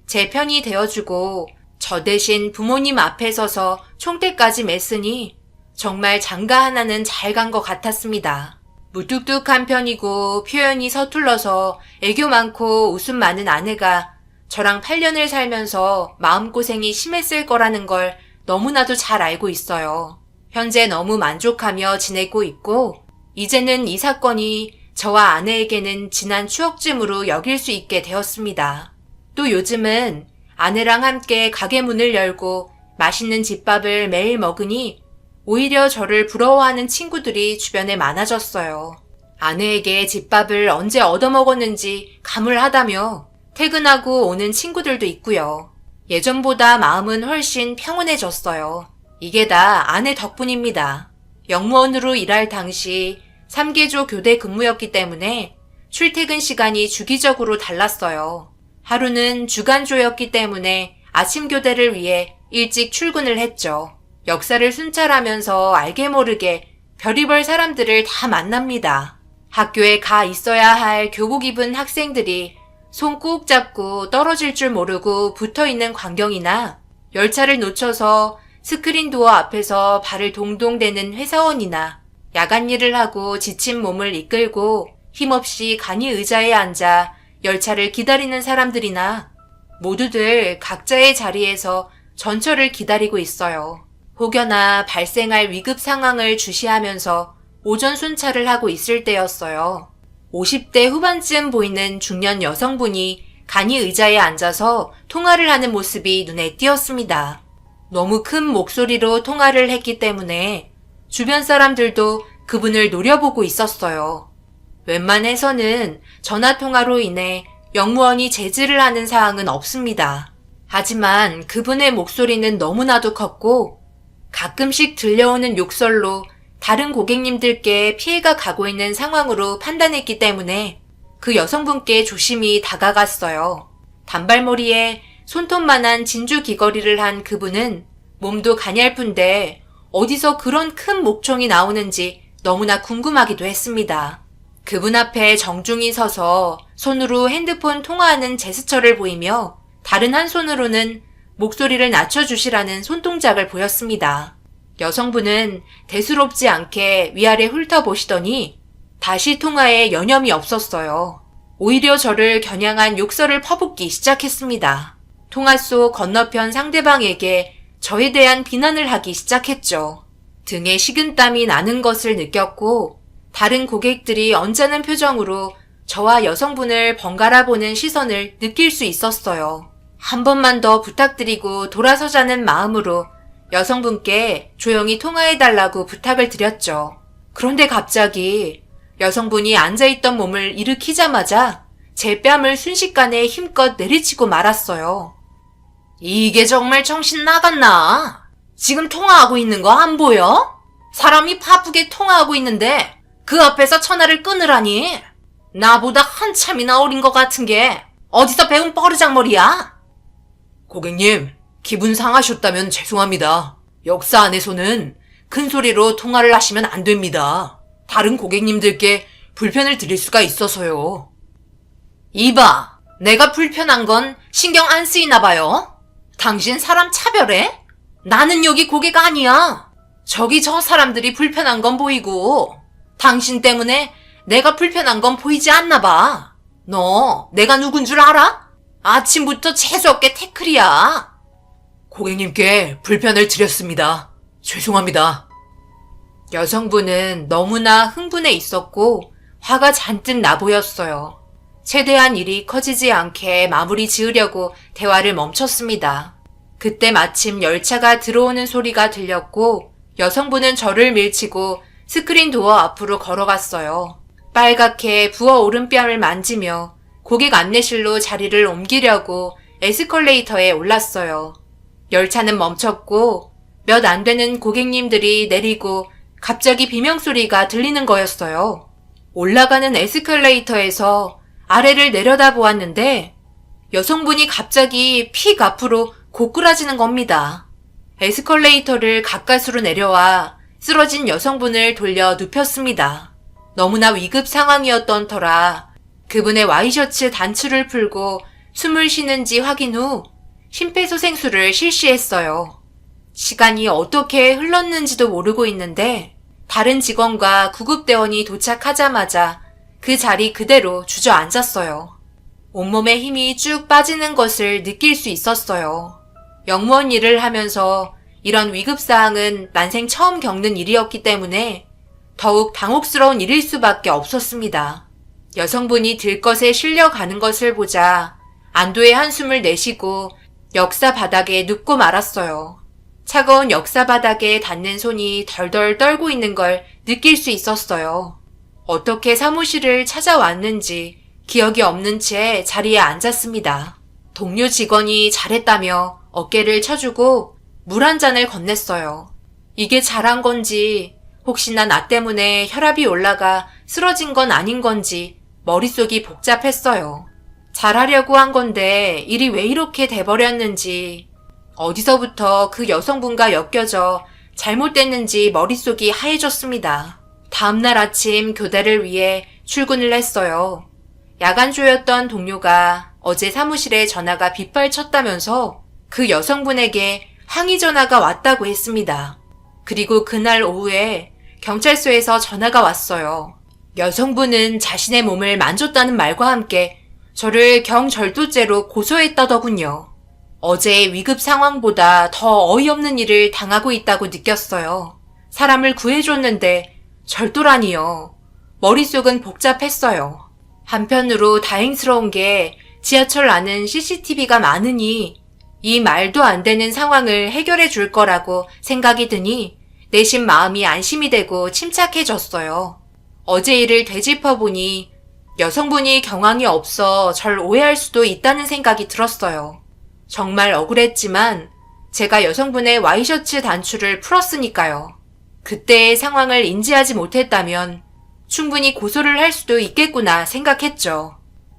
제 편이 되어주고 저 대신 부모님 앞에 서서 총대까지 맸으니 정말 장가 하나는 잘 간 것 같았습니다. 무뚝뚝한 편이고 표현이 서툴러서 애교 많고 웃음 많은 아내가 저랑 8년을 살면서 마음고생이 심했을 거라는 걸 너무나도 잘 알고 있어요. 현재 너무 만족하며 지내고 있고 이제는 이 사건이 저와 아내에게는 지난 추억쯤으로 여길 수 있게 되었습니다. 또 요즘은 아내랑 함께 가게 문을 열고 맛있는 집밥을 매일 먹으니 오히려 저를 부러워하는 친구들이 주변에 많아졌어요. 아내에게 집밥을 언제 얻어먹었는지 가물하다며 퇴근하고 오는 친구들도 있고요. 예전보다 마음은 훨씬 평온해졌어요. 이게 다 아내 덕분입니다. 영무원으로 일할 당시 3개조 교대 근무였기 때문에 출퇴근 시간이 주기적으로 달랐어요. 하루는 주간조였기 때문에 아침 교대를 위해 일찍 출근을 했죠. 역사를 순찰하면서 알게 모르게 별의별 사람들을 다 만납니다. 학교에 가 있어야 할 교복 입은 학생들이 손 꾹 잡고 떨어질 줄 모르고 붙어있는 광경이나 열차를 놓쳐서 스크린 도어 앞에서 발을 동동 대는 회사원이나 야간 일을 하고 지친 몸을 이끌고 힘없이 간이 의자에 앉아 열차를 기다리는 사람들이나 모두들 각자의 자리에서 전철을 기다리고 있어요. 혹여나 발생할 위급 상황을 주시하면서 오전 순찰을 하고 있을 때였어요. 50대 후반쯤 보이는 중년 여성분이 간이 의자에 앉아서 통화를 하는 모습이 눈에 띄었습니다. 너무 큰 목소리로 통화를 했기 때문에 주변 사람들도 그분을 노려보고 있었어요. 웬만해서는 전화통화로 인해 영무원이 제지를 하는 사항은 없습니다. 하지만 그분의 목소리는 너무나도 컸고 가끔씩 들려오는 욕설로 다른 고객님들께 피해가 가고 있는 상황으로 판단했기 때문에 그 여성분께 조심히 다가갔어요. 단발머리에 손톱만한 진주 귀걸이를 한 그분은 몸도 가냘픈데 어디서 그런 큰 목총이 나오는지 너무나 궁금하기도 했습니다. 그분 앞에 정중히 서서 손으로 핸드폰 통화하는 제스처를 보이며 다른 한 손으로는 목소리를 낮춰주시라는 손동작을 보였습니다. 여성분은 대수롭지 않게 위아래 훑어보시더니 다시 통화에 여념이 없었어요. 오히려 저를 겨냥한 욕설을 퍼붓기 시작했습니다. 통화 속 건너편 상대방에게 저에 대한 비난을 하기 시작했죠. 등에 식은땀이 나는 것을 느꼈고 다른 고객들이 언짢은 표정으로 저와 여성분을 번갈아 보는 시선을 느낄 수 있었어요. 한 번만 더 부탁드리고 돌아서자는 마음으로 여성분께 조용히 통화해달라고 부탁을 드렸죠. 그런데 갑자기 여성분이 앉아있던 몸을 일으키자마자 제 뺨을 순식간에 힘껏 내리치고 말았어요. 이게 정말 정신 나갔나? 지금 통화하고 있는 거 안 보여? 사람이 바쁘게 통화하고 있는데 그 앞에서 전화를 끊으라니? 나보다 한참이나 어린 것 같은 게 어디서 배운 버르장머리야? 고객님, 기분 상하셨다면 죄송합니다. 역사 안에서는 큰 소리로 통화를 하시면 안 됩니다. 다른 고객님들께 불편을 드릴 수가 있어서요. 이봐, 내가 불편한 건 신경 안 쓰이나 봐요? 당신 사람 차별해? 나는 여기 고객 아니야. 저기 저 사람들이 불편한 건 보이고 당신 때문에 내가 불편한 건 보이지 않나 봐. 너 내가 누군 줄 알아? 아침부터 재수없게 태클이야. 고객님께 불편을 드렸습니다. 죄송합니다. 여성분은 너무나 흥분해 있었고 화가 잔뜩 나 보였어요. 최대한 일이 커지지 않게 마무리 지으려고 대화를 멈췄습니다. 그때 마침 열차가 들어오는 소리가 들렸고 여성분은 저를 밀치고 스크린 도어 앞으로 걸어갔어요. 빨갛게 부어오른 뺨을 만지며 고객 안내실로 자리를 옮기려고 에스컬레이터에 올랐어요. 열차는 멈췄고 몇 안 되는 고객님들이 내리고 갑자기 비명소리가 들리는 거였어요. 올라가는 에스컬레이터에서 아래를 내려다보았는데 여성분이 갑자기 픽 앞으로 고꾸라지는 겁니다. 에스컬레이터를 가까스로 내려와 쓰러진 여성분을 돌려 눕혔습니다. 너무나 위급 상황이었던 터라 그분의 와이셔츠 단추를 풀고 숨을 쉬는지 확인 후 심폐소생술을 실시했어요. 시간이 어떻게 흘렀는지도 모르고 있는데 다른 직원과 구급대원이 도착하자마자 그 자리 그대로 주저앉았어요. 온몸에 힘이 쭉 빠지는 것을 느낄 수 있었어요. 영무원 일을 하면서 이런 위급사항은 난생 처음 겪는 일이었기 때문에 더욱 당혹스러운 일일 수밖에 없었습니다. 여성분이 들것에 실려가는 것을 보자 안도의 한숨을 내쉬고 역사 바닥에 눕고 말았어요. 차가운 역사 바닥에 닿는 손이 덜덜 떨고 있는 걸 느낄 수 있었어요. 어떻게 사무실을 찾아왔는지 기억이 없는 채 자리에 앉았습니다. 동료 직원이 잘했다며 어깨를 쳐주고 물 한 잔을 건넸어요. 이게 잘한 건지 혹시나 나 때문에 혈압이 올라가 쓰러진 건 아닌 건지 머릿속이 복잡했어요. 잘하려고 한 건데 일이 왜 이렇게 돼버렸는지 어디서부터 그 여성분과 엮여져 잘못됐는지 머릿속이 하얘졌습니다. 다음날 아침 교대를 위해 출근을 했어요. 야간조였던 동료가 어제 사무실에 전화가 빗발쳤다면서 그 여성분에게 항의 전화가 왔다고 했습니다. 그리고 그날 오후에 경찰서에서 전화가 왔어요. 여성분은 자신의 몸을 만졌다는 말과 함께 저를 경절도죄로 고소했다더군요. 어제의 위급 상황보다 더 어이없는 일을 당하고 있다고 느꼈어요. 사람을 구해줬는데 절도라니요. 머릿속은 복잡했어요. 한편으로 다행스러운 게 지하철 안은 CCTV가 많으니 이 말도 안 되는 상황을 해결해 줄 거라고 생각이 드니 내심 마음이 안심이 되고 침착해졌어요. 어제 일을 되짚어보니 여성분이 경황이 없어 절 오해할 수도 있다는 생각이 들었어요. 정말 억울했지만 제가 여성분의 와이셔츠 단추를 풀었으니까요. 그때의 상황을 인지하지 못했다면 충분히 고소를 할 수도 있겠구나 생각했죠.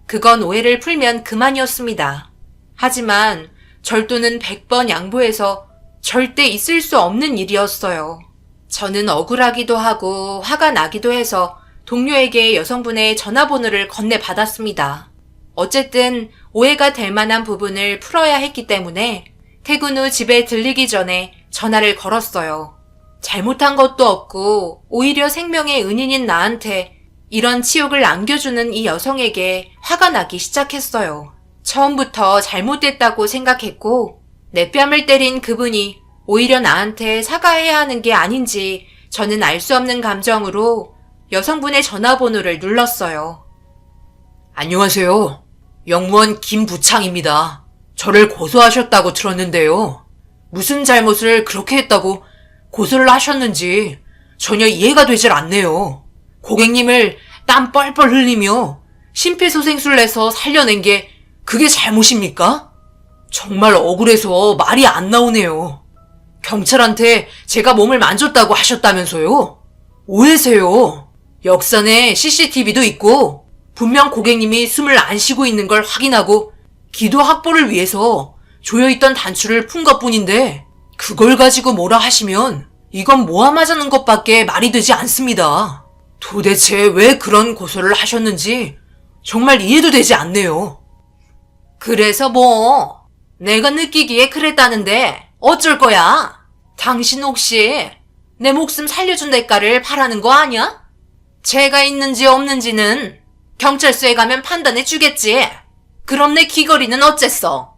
그건 오해를 풀면 그만이었습니다. 하지만 절도는 100번 양보해서 절대 있을 수 없는 일이었어요. 저는 억울하기도 하고 화가 나기도 해서 동료에게 여성분의 전화번호를 건네받았습니다. 어쨌든 오해가 될 만한 부분을 풀어야 했기 때문에 퇴근 후 집에 들리기 전에 전화를 걸었어요. 잘못한 것도 없고 오히려 생명의 은인인 나한테 이런 치욕을 안겨주는 이 여성에게 화가 나기 시작했어요. 처음부터 잘못됐다고 생각했고 내 뺨을 때린 그분이 오히려 나한테 사과해야 하는 게 아닌지 저는 알 수 없는 감정으로 여성분의 전화번호를 눌렀어요.
안녕하세요. 영무원 김부창입니다. 저를 고소하셨다고 들었는데요. 무슨 잘못을 그렇게 했다고 고소를 하셨는지 전혀 이해가 되질 않네요. 고객님을 땀 뻘뻘 흘리며 심폐소생술을 해서 살려낸 게 그게 잘못입니까? 정말 억울해서 말이 안 나오네요. 경찰한테 제가 몸을 만졌다고 하셨다면서요? 오해세요. 역산에 CCTV도 있고 분명 고객님이 숨을 안 쉬고 있는 걸 확인하고 기도 확보를 위해서 조여있던 단추를 푼 것뿐인데 그걸 가지고 뭐라 하시면 이건 모함하자는 것밖에 말이 되지 않습니다. 도대체 왜 그런 고소를 하셨는지 정말 이해도 되지 않네요.
그래서 뭐 내가 느끼기에 그랬다는데 어쩔 거야? 당신 혹시 내 목숨 살려준 대가를 바라는 거 아니야? 죄가 있는지 없는지는 경찰서에 가면 판단해 주겠지. 그럼 내 귀걸이는 어쨌어?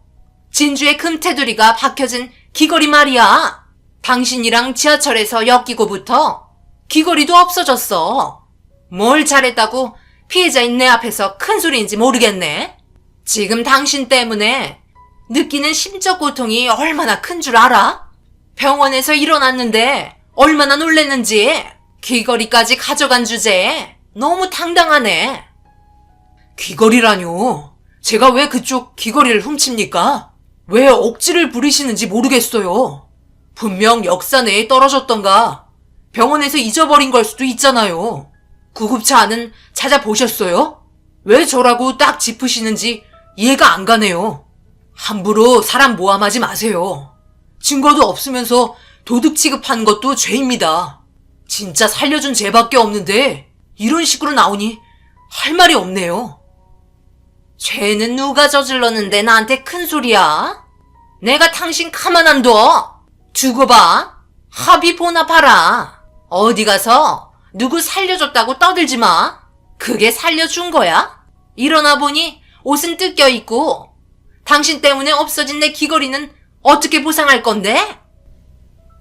진주의 금테두리가 박혀진 귀걸이 말이야. 당신이랑 지하철에서 엮이고부터 귀걸이도 없어졌어. 뭘 잘했다고 피해자인 내 앞에서 큰 소리인지 모르겠네. 지금 당신 때문에 느끼는 심적 고통이 얼마나 큰 줄 알아? 병원에서 일어났는데 얼마나 놀랬는지. 귀걸이까지 가져간 주제에 너무 당당하네. 귀걸이라뇨? 제가 왜 그쪽 귀걸이를 훔칩니까? 왜 억지를 부리시는지 모르겠어요. 분명 역사 내에 떨어졌던가 병원에서 잊어버린 걸 수도 있잖아요. 구급차 안은 찾아보셨어요? 왜 저라고 딱 짚으시는지 이해가 안 가네요. 함부로 사람 모함하지 마세요. 증거도 없으면서 도둑 취급하는 것도 죄입니다. 진짜 살려준 죄밖에 없는데 이런 식으로 나오니 할 말이 없네요. 죄는 누가 저질렀는데 나한테 큰 소리야? 내가 당신 가만 안 둬. 두고 봐. 합의 보나 봐라. 어디 가서 누구 살려줬다고 떠들지 마. 그게 살려준 거야? 일어나 보니 옷은 뜯겨 있고 당신 때문에 없어진 내 귀걸이는 어떻게 보상할 건데?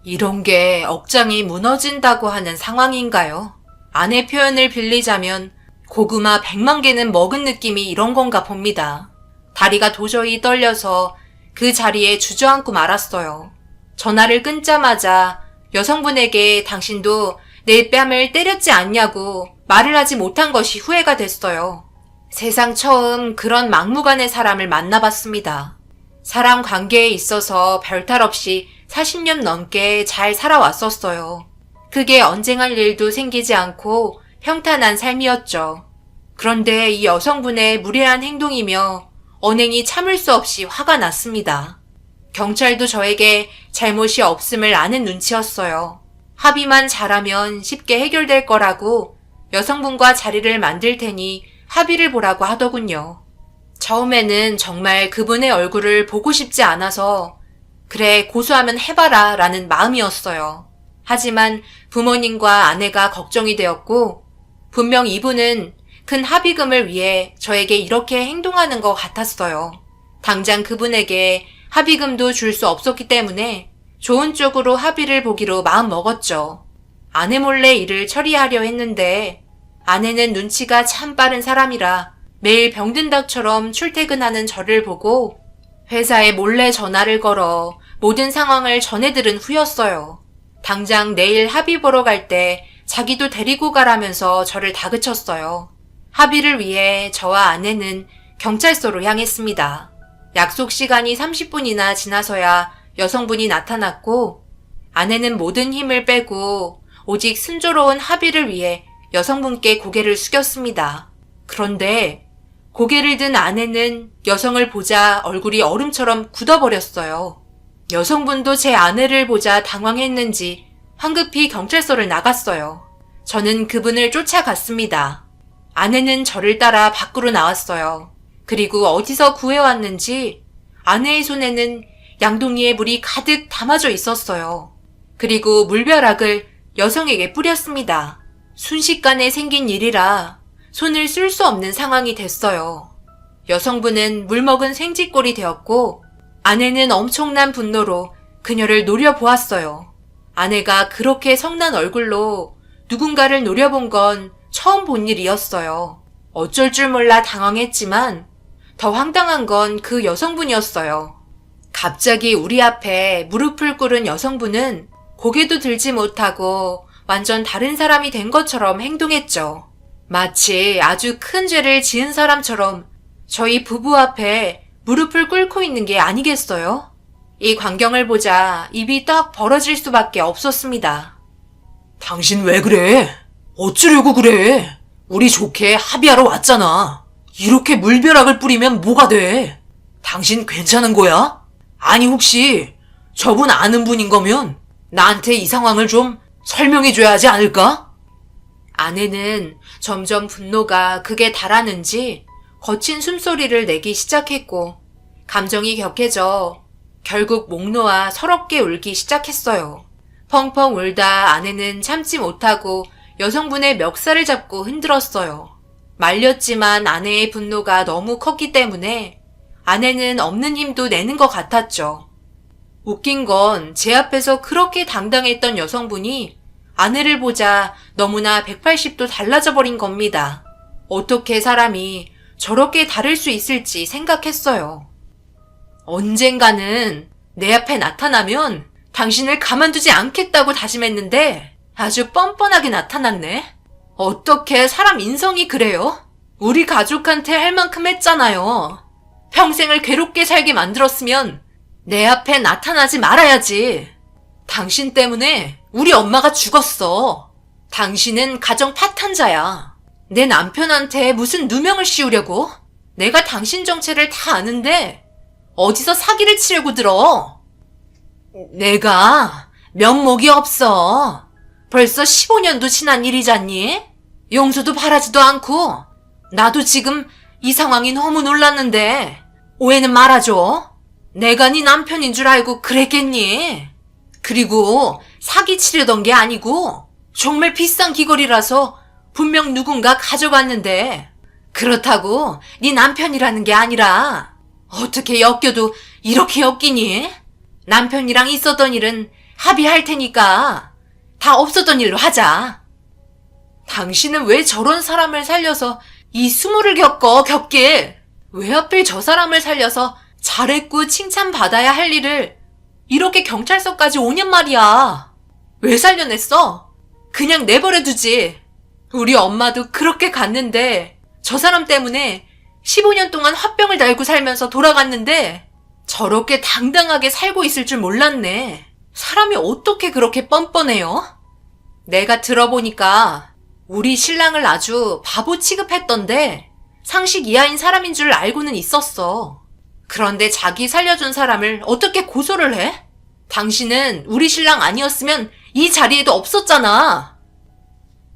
이런 게 억장이 무너진다고 하는 상황인가요? 아내 표현을 빌리자면 고구마 100만 개는 먹은 느낌이 이런 건가 봅니다. 다리가 도저히 떨려서 그 자리에 주저앉고 말았어요. 전화를 끊자마자 여성분에게 당신도 내 뺨을 때렸지 않냐고 말을 하지 못한 것이 후회가 됐어요. 세상 처음 그런 막무가내 사람을 만나봤습니다. 사람 관계에 있어서 별탈 없이 40년 넘게 잘 살아왔었어요. 크게 언쟁할 일도 생기지 않고 평탄한 삶이었죠. 그런데 이 여성분의 무례한 행동이며 언행이 참을 수 없이 화가 났습니다. 경찰도 저에게 잘못이 없음을 아는 눈치였어요. 합의만 잘하면 쉽게 해결될 거라고 여성분과 자리를 만들 테니 합의를 보라고 하더군요. 처음에는 정말 그분의 얼굴을 보고 싶지 않아서 그래 고소하면 해봐라 라는 마음이었어요. 하지만 부모님과 아내가 걱정이 되었고 분명 이분은 큰 합의금을 위해 저에게 이렇게 행동하는 것 같았어요. 당장 그분에게 합의금도 줄 수 없었기 때문에 좋은 쪽으로 합의를 보기로 마음먹었죠. 아내 몰래 일을 처리하려 했는데 아내는 눈치가 참 빠른 사람이라 매일 병든 닭처럼 출퇴근하는 저를 보고 회사에 몰래 전화를 걸어 모든 상황을 전해들은 후였어요. 당장 내일 합의 보러 갈 때 자기도 데리고 가라면서 저를 다그쳤어요. 합의를 위해 저와 아내는 경찰서로 향했습니다. 약속 시간이 30분이나 지나서야 여성분이 나타났고 아내는 모든 힘을 빼고 오직 순조로운 합의를 위해 여성분께 고개를 숙였습니다. 그런데 고개를 든 아내는 여성을 보자 얼굴이 얼음처럼 굳어버렸어요. 여성분도 제 아내를 보자 당황했는지 황급히 경찰서를 나갔어요. 저는 그분을 쫓아갔습니다. 아내는 저를 따라 밖으로 나왔어요. 그리고 어디서 구해왔는지 아내의 손에는 양동이에 물이 가득 담아져 있었어요. 그리고 물벼락을 여성에게 뿌렸습니다. 순식간에 생긴 일이라 손을 쓸 수 없는 상황이 됐어요. 여성분은 물먹은 생쥐꼴이 되었고 아내는 엄청난 분노로 그녀를 노려보았어요. 아내가 그렇게 성난 얼굴로 누군가를 노려본 건 처음 본 일이었어요. 어쩔 줄 몰라 당황했지만 더 황당한 건 그 여성분이었어요. 갑자기 우리 앞에 무릎을 꿇은 여성분은 고개도 들지 못하고 완전 다른 사람이 된 것처럼 행동했죠. 마치 아주 큰 죄를 지은 사람처럼 저희 부부 앞에 무릎을 꿇고 있는 게 아니겠어요? 이 광경을 보자 입이 떡 벌어질 수밖에 없었습니다.
당신 왜 그래? 어쩌려고 그래? 우리 좋게 합의하러 왔잖아. 이렇게 물벼락을 뿌리면 뭐가 돼? 당신 괜찮은 거야? 아니 혹시 저분 아는 분인 거면 나한테 이 상황을 좀 설명해줘야 하지 않을까?
아내는 점점 분노가 극에 달하는지 거친 숨소리를 내기 시작했고 감정이 격해져 결국 목 놓아 서럽게 울기 시작했어요.
펑펑 울다 아내는 참지 못하고 여성분의 멱살을 잡고 흔들었어요. 말렸지만 아내의 분노가 너무 컸기 때문에 아내는 없는 힘도 내는 것 같았죠. 웃긴 건 제 앞에서 그렇게 당당했던 여성분이 아내를 보자 너무나 180도 달라져 버린 겁니다. 어떻게 사람이 저렇게 다를 수 있을지 생각했어요. 언젠가는 내 앞에 나타나면 당신을 가만두지 않겠다고 다짐했는데 아주 뻔뻔하게 나타났네. 어떻게 사람 인성이 그래요? 우리 가족한테 할 만큼 했잖아요. 평생을 괴롭게 살게 만들었으면 내 앞에 나타나지 말아야지. 당신 때문에 우리 엄마가 죽었어. 당신은 가정 파탄자야. 내 남편한테 무슨 누명을 씌우려고? 내가 당신 정체를 다 아는데 어디서 사기를 치려고 들어? 내가 면목이 없어. 벌써 15년도 지난 일이잖니? 용서도 바라지도 않고. 나도 지금 이 상황이 너무 놀랐는데 오해는 말아줘. 내가 네 남편인 줄 알고 그랬겠니? 그리고 사기 치려던 게 아니고 정말 비싼 귀걸이라서 분명 누군가 가져갔는데 그렇다고 네 남편이라는 게 아니라 어떻게 엮여도 이렇게 엮이니? 남편이랑 있었던 일은 합의할 테니까 다 없었던 일로 하자. 당신은 왜 저런 사람을 살려서 이 수모를 겪길? 왜 하필 저 사람을 살려서 잘했고 칭찬받아야 할 일을 이렇게 경찰서까지 오냔 말이야. 왜 살려냈어? 그냥 내버려두지. 우리 엄마도 그렇게 갔는데 저 사람 때문에 15년 동안 화병을 달고 살면서 돌아갔는데 저렇게 당당하게 살고 있을 줄 몰랐네. 사람이 어떻게 그렇게 뻔뻔해요? 내가 들어보니까 우리 신랑을 아주 바보 취급했던데 상식 이하인 사람인 줄 알고는 있었어. 그런데 자기 살려준 사람을 어떻게 고소를 해? 당신은 우리 신랑 아니었으면 이 자리에도 없었잖아.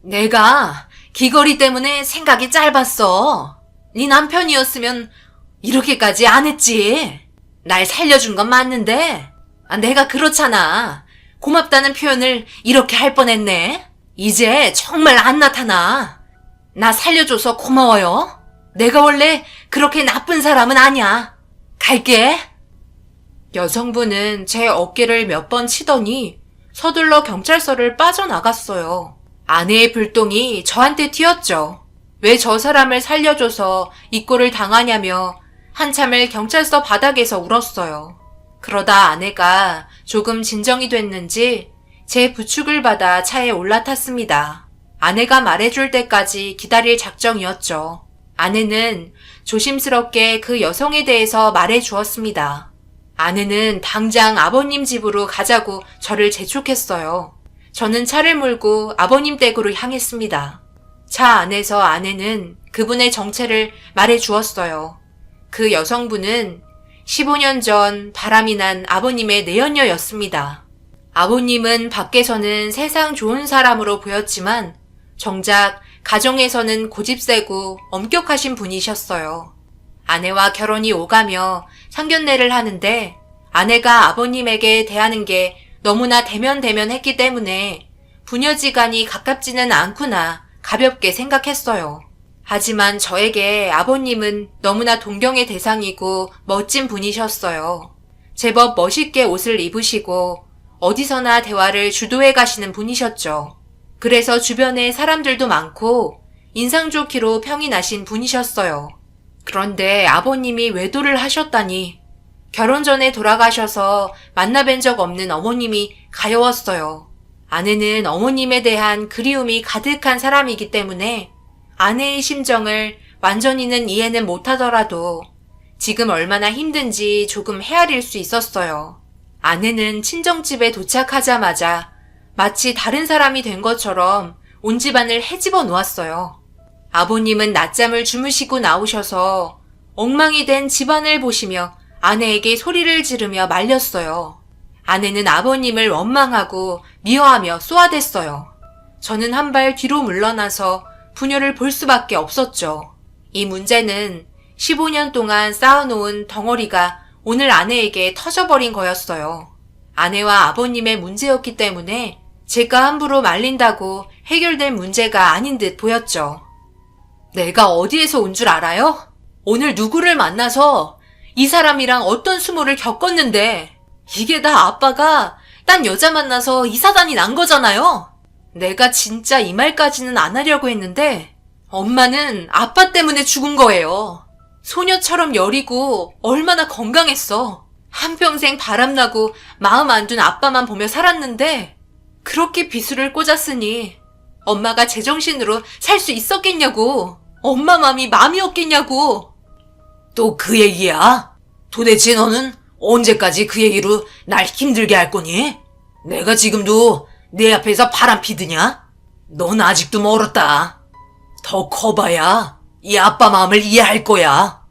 내가 귀걸이 때문에 생각이 짧았어. 네 남편이었으면 이렇게까지 안 했지. 날 살려준 건 맞는데 내가 그렇잖아. 고맙다는 표현을 이렇게 할 뻔했네. 이제 정말 안 나타나. 나 살려줘서 고마워요. 내가 원래 그렇게 나쁜 사람은 아니야. 갈게. 여성분은 제 어깨를 몇 번 치더니 서둘러 경찰서를 빠져나갔어요. 아내의 불똥이 저한테 튀었죠. 왜 저 사람을 살려줘서 이 꼴을 당하냐며 한참을 경찰서 바닥에서 울었어요. 그러다 아내가 조금 진정이 됐는지 제 부축을 받아 차에 올라탔습니다. 아내가 말해줄 때까지 기다릴 작정이었죠. 아내는 조심스럽게 그 여성에 대해서 말해주었습니다. 아내는 당장 아버님 집으로 가자고 저를 재촉했어요. 저는 차를 몰고 아버님 댁으로 향했습니다. 차 안에서 아내는 그분의 정체를 말해주었어요. 그 여성분은 15년 전 바람이 난 아버님의 내연녀였습니다. 아버님은 밖에서는 세상 좋은 사람으로 보였지만 정작 가정에서는 고집세고 엄격하신 분이셨어요. 아내와 결혼이 오가며 상견례를 하는데 아내가 아버님에게 대하는 게 너무나 대면대면했기 때문에 부녀지간이 가깝지는 않구나 가볍게 생각했어요. 하지만 저에게 아버님은 너무나 동경의 대상이고 멋진 분이셨어요. 제법 멋있게 옷을 입으시고 어디서나 대화를 주도해 가시는 분이셨죠. 그래서 주변에 사람들도 많고 인상 좋기로 평이 나신 분이셨어요. 그런데 아버님이 외도를 하셨다니 결혼 전에 돌아가셔서 만나뵌 적 없는 어머님이 가여웠어요. 아내는 어머님에 대한 그리움이 가득한 사람이기 때문에 아내의 심정을 완전히는 이해는 못하더라도 지금 얼마나 힘든지 조금 헤아릴 수 있었어요. 아내는 친정집에 도착하자마자 마치 다른 사람이 된 것처럼 온 집안을 헤집어 놓았어요. 아버님은 낮잠을 주무시고 나오셔서 엉망이 된 집안을 보시며 아내에게 소리를 지르며 말렸어요. 아내는 아버님을 원망하고 미워하며 쏘아댔어요. 저는 한 발 뒤로 물러나서 부녀를 볼 수밖에 없었죠. 이 문제는 15년 동안 쌓아놓은 덩어리가 오늘 아내에게 터져버린 거였어요. 아내와 아버님의 문제였기 때문에 제가 함부로 말린다고 해결될 문제가 아닌 듯 보였죠. 내가 어디에서 온 줄 알아요? 오늘 누구를 만나서 이 사람이랑 어떤 수모를 겪었는데 이게 다 아빠가 딴 여자 만나서 이 사단이 난 거잖아요. 내가 진짜 이 말까지는 안 하려고 했는데 엄마는 아빠 때문에 죽은 거예요. 소녀처럼 여리고 얼마나 건강했어. 한평생 바람나고 마음 안 둔 아빠만 보며 살았는데 그렇게 비수를 꽂았으니 엄마가 제정신으로 살 수 있었겠냐고. 엄마 맘이 맘이었겠냐고.
또 그 얘기야? 도대체 너는 언제까지 그 얘기로 날 힘들게 할 거니? 내가 지금도 내 앞에서 바람 피드냐? 넌 아직도 멀었다. 더 커봐야 이 아빠 마음을 이해할 거야.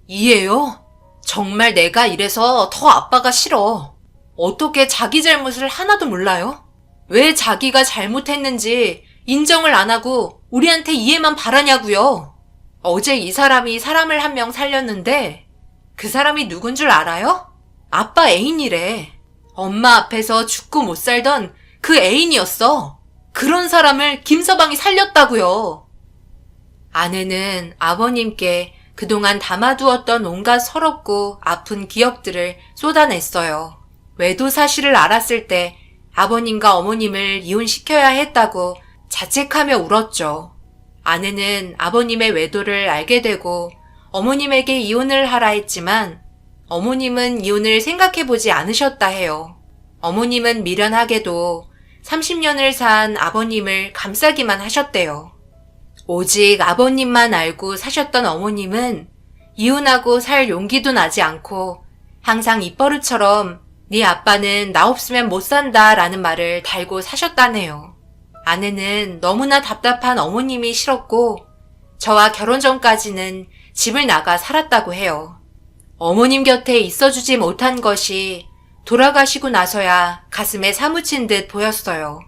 이해요? 정말 내가 이래서 더 아빠가 싫어. 어떻게 자기 잘못을 하나도 몰라요? 왜 자기가 잘못했는지 인정을 안 하고 우리한테 이해만 바라냐고요. 어제 이 사람이 사람을 한 명 살렸는데 그 사람이 누군 줄 알아요? 아빠 애인이래. 엄마 앞에서 죽고 못 살던 그 애인이었어. 그런 사람을 김서방이 살렸다고요. 아내는 아버님께 그동안 담아두었던 온갖 서럽고 아픈 기억들을 쏟아냈어요. 외도 사실을 알았을 때 아버님과 어머님을 이혼시켜야 했다고 자책하며 울었죠. 아내는 아버님의 외도를 알게 되고 어머님에게 이혼을 하라 했지만 어머님은 이혼을 생각해보지 않으셨다 해요. 어머님은 미련하게도 30년을 산 아버님을 감싸기만 하셨대요. 오직 아버님만 알고 사셨던 어머님은 이혼하고 살 용기도 나지 않고 항상 입버릇처럼 네 아빠는 나 없으면 못 산다 라는 말을 달고 사셨다네요. 아내는 너무나 답답한 어머님이 싫었고 저와 결혼 전까지는 집을 나가 살았다고 해요. 어머님 곁에 있어주지 못한 것이 돌아가시고 나서야 가슴에 사무친 듯 보였어요.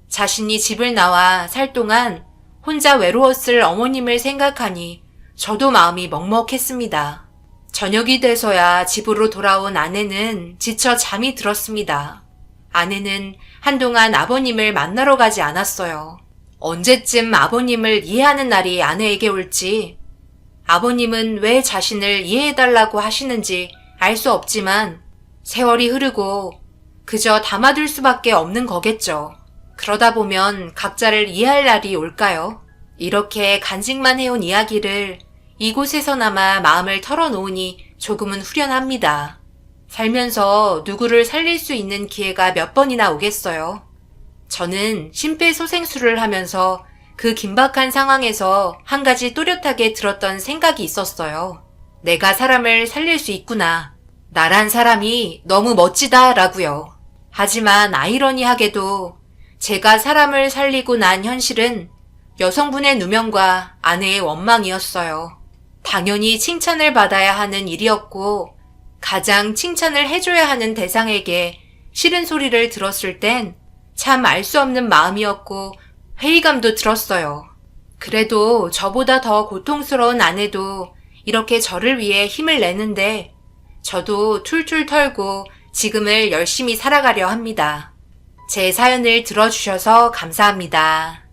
자신이 집을 나와 살 동안 혼자 외로웠을 어머님을 생각하니 저도 마음이 먹먹했습니다. 저녁이 돼서야 집으로 돌아온 아내는 지쳐 잠이 들었습니다. 아내는 한동안 아버님을 만나러 가지 않았어요. 언제쯤 아버님을 이해하는 날이 아내에게 올지, 아버님은 왜 자신을 이해해달라고 하시는지 알 수 없지만 세월이 흐르고 그저 담아둘 수밖에 없는 거겠죠. 그러다 보면 각자를 이해할 날이 올까요? 이렇게 간직만 해온 이야기를 이곳에서나마 마음을 털어놓으니 조금은 후련합니다. 살면서 누구를 살릴 수 있는 기회가 몇 번이나 오겠어요. 저는 심폐소생술을 하면서 그 긴박한 상황에서 한 가지 또렷하게 들었던 생각이 있었어요. 내가 사람을 살릴 수 있구나. 나란 사람이 너무 멋지다 라고요. 하지만 아이러니하게도 제가 사람을 살리고 난 현실은 여성분의 누명과 아내의 원망이었어요. 당연히 칭찬을 받아야 하는 일이었고 가장 칭찬을 해줘야 하는 대상에게 싫은 소리를 들었을 땐 참 알 수 없는 마음이었고 회의감도 들었어요. 그래도 저보다 더 고통스러운 아내도 이렇게 저를 위해 힘을 내는데 저도 툴툴 털고 지금을 열심히 살아가려 합니다. 제 사연을 들어주셔서 감사합니다.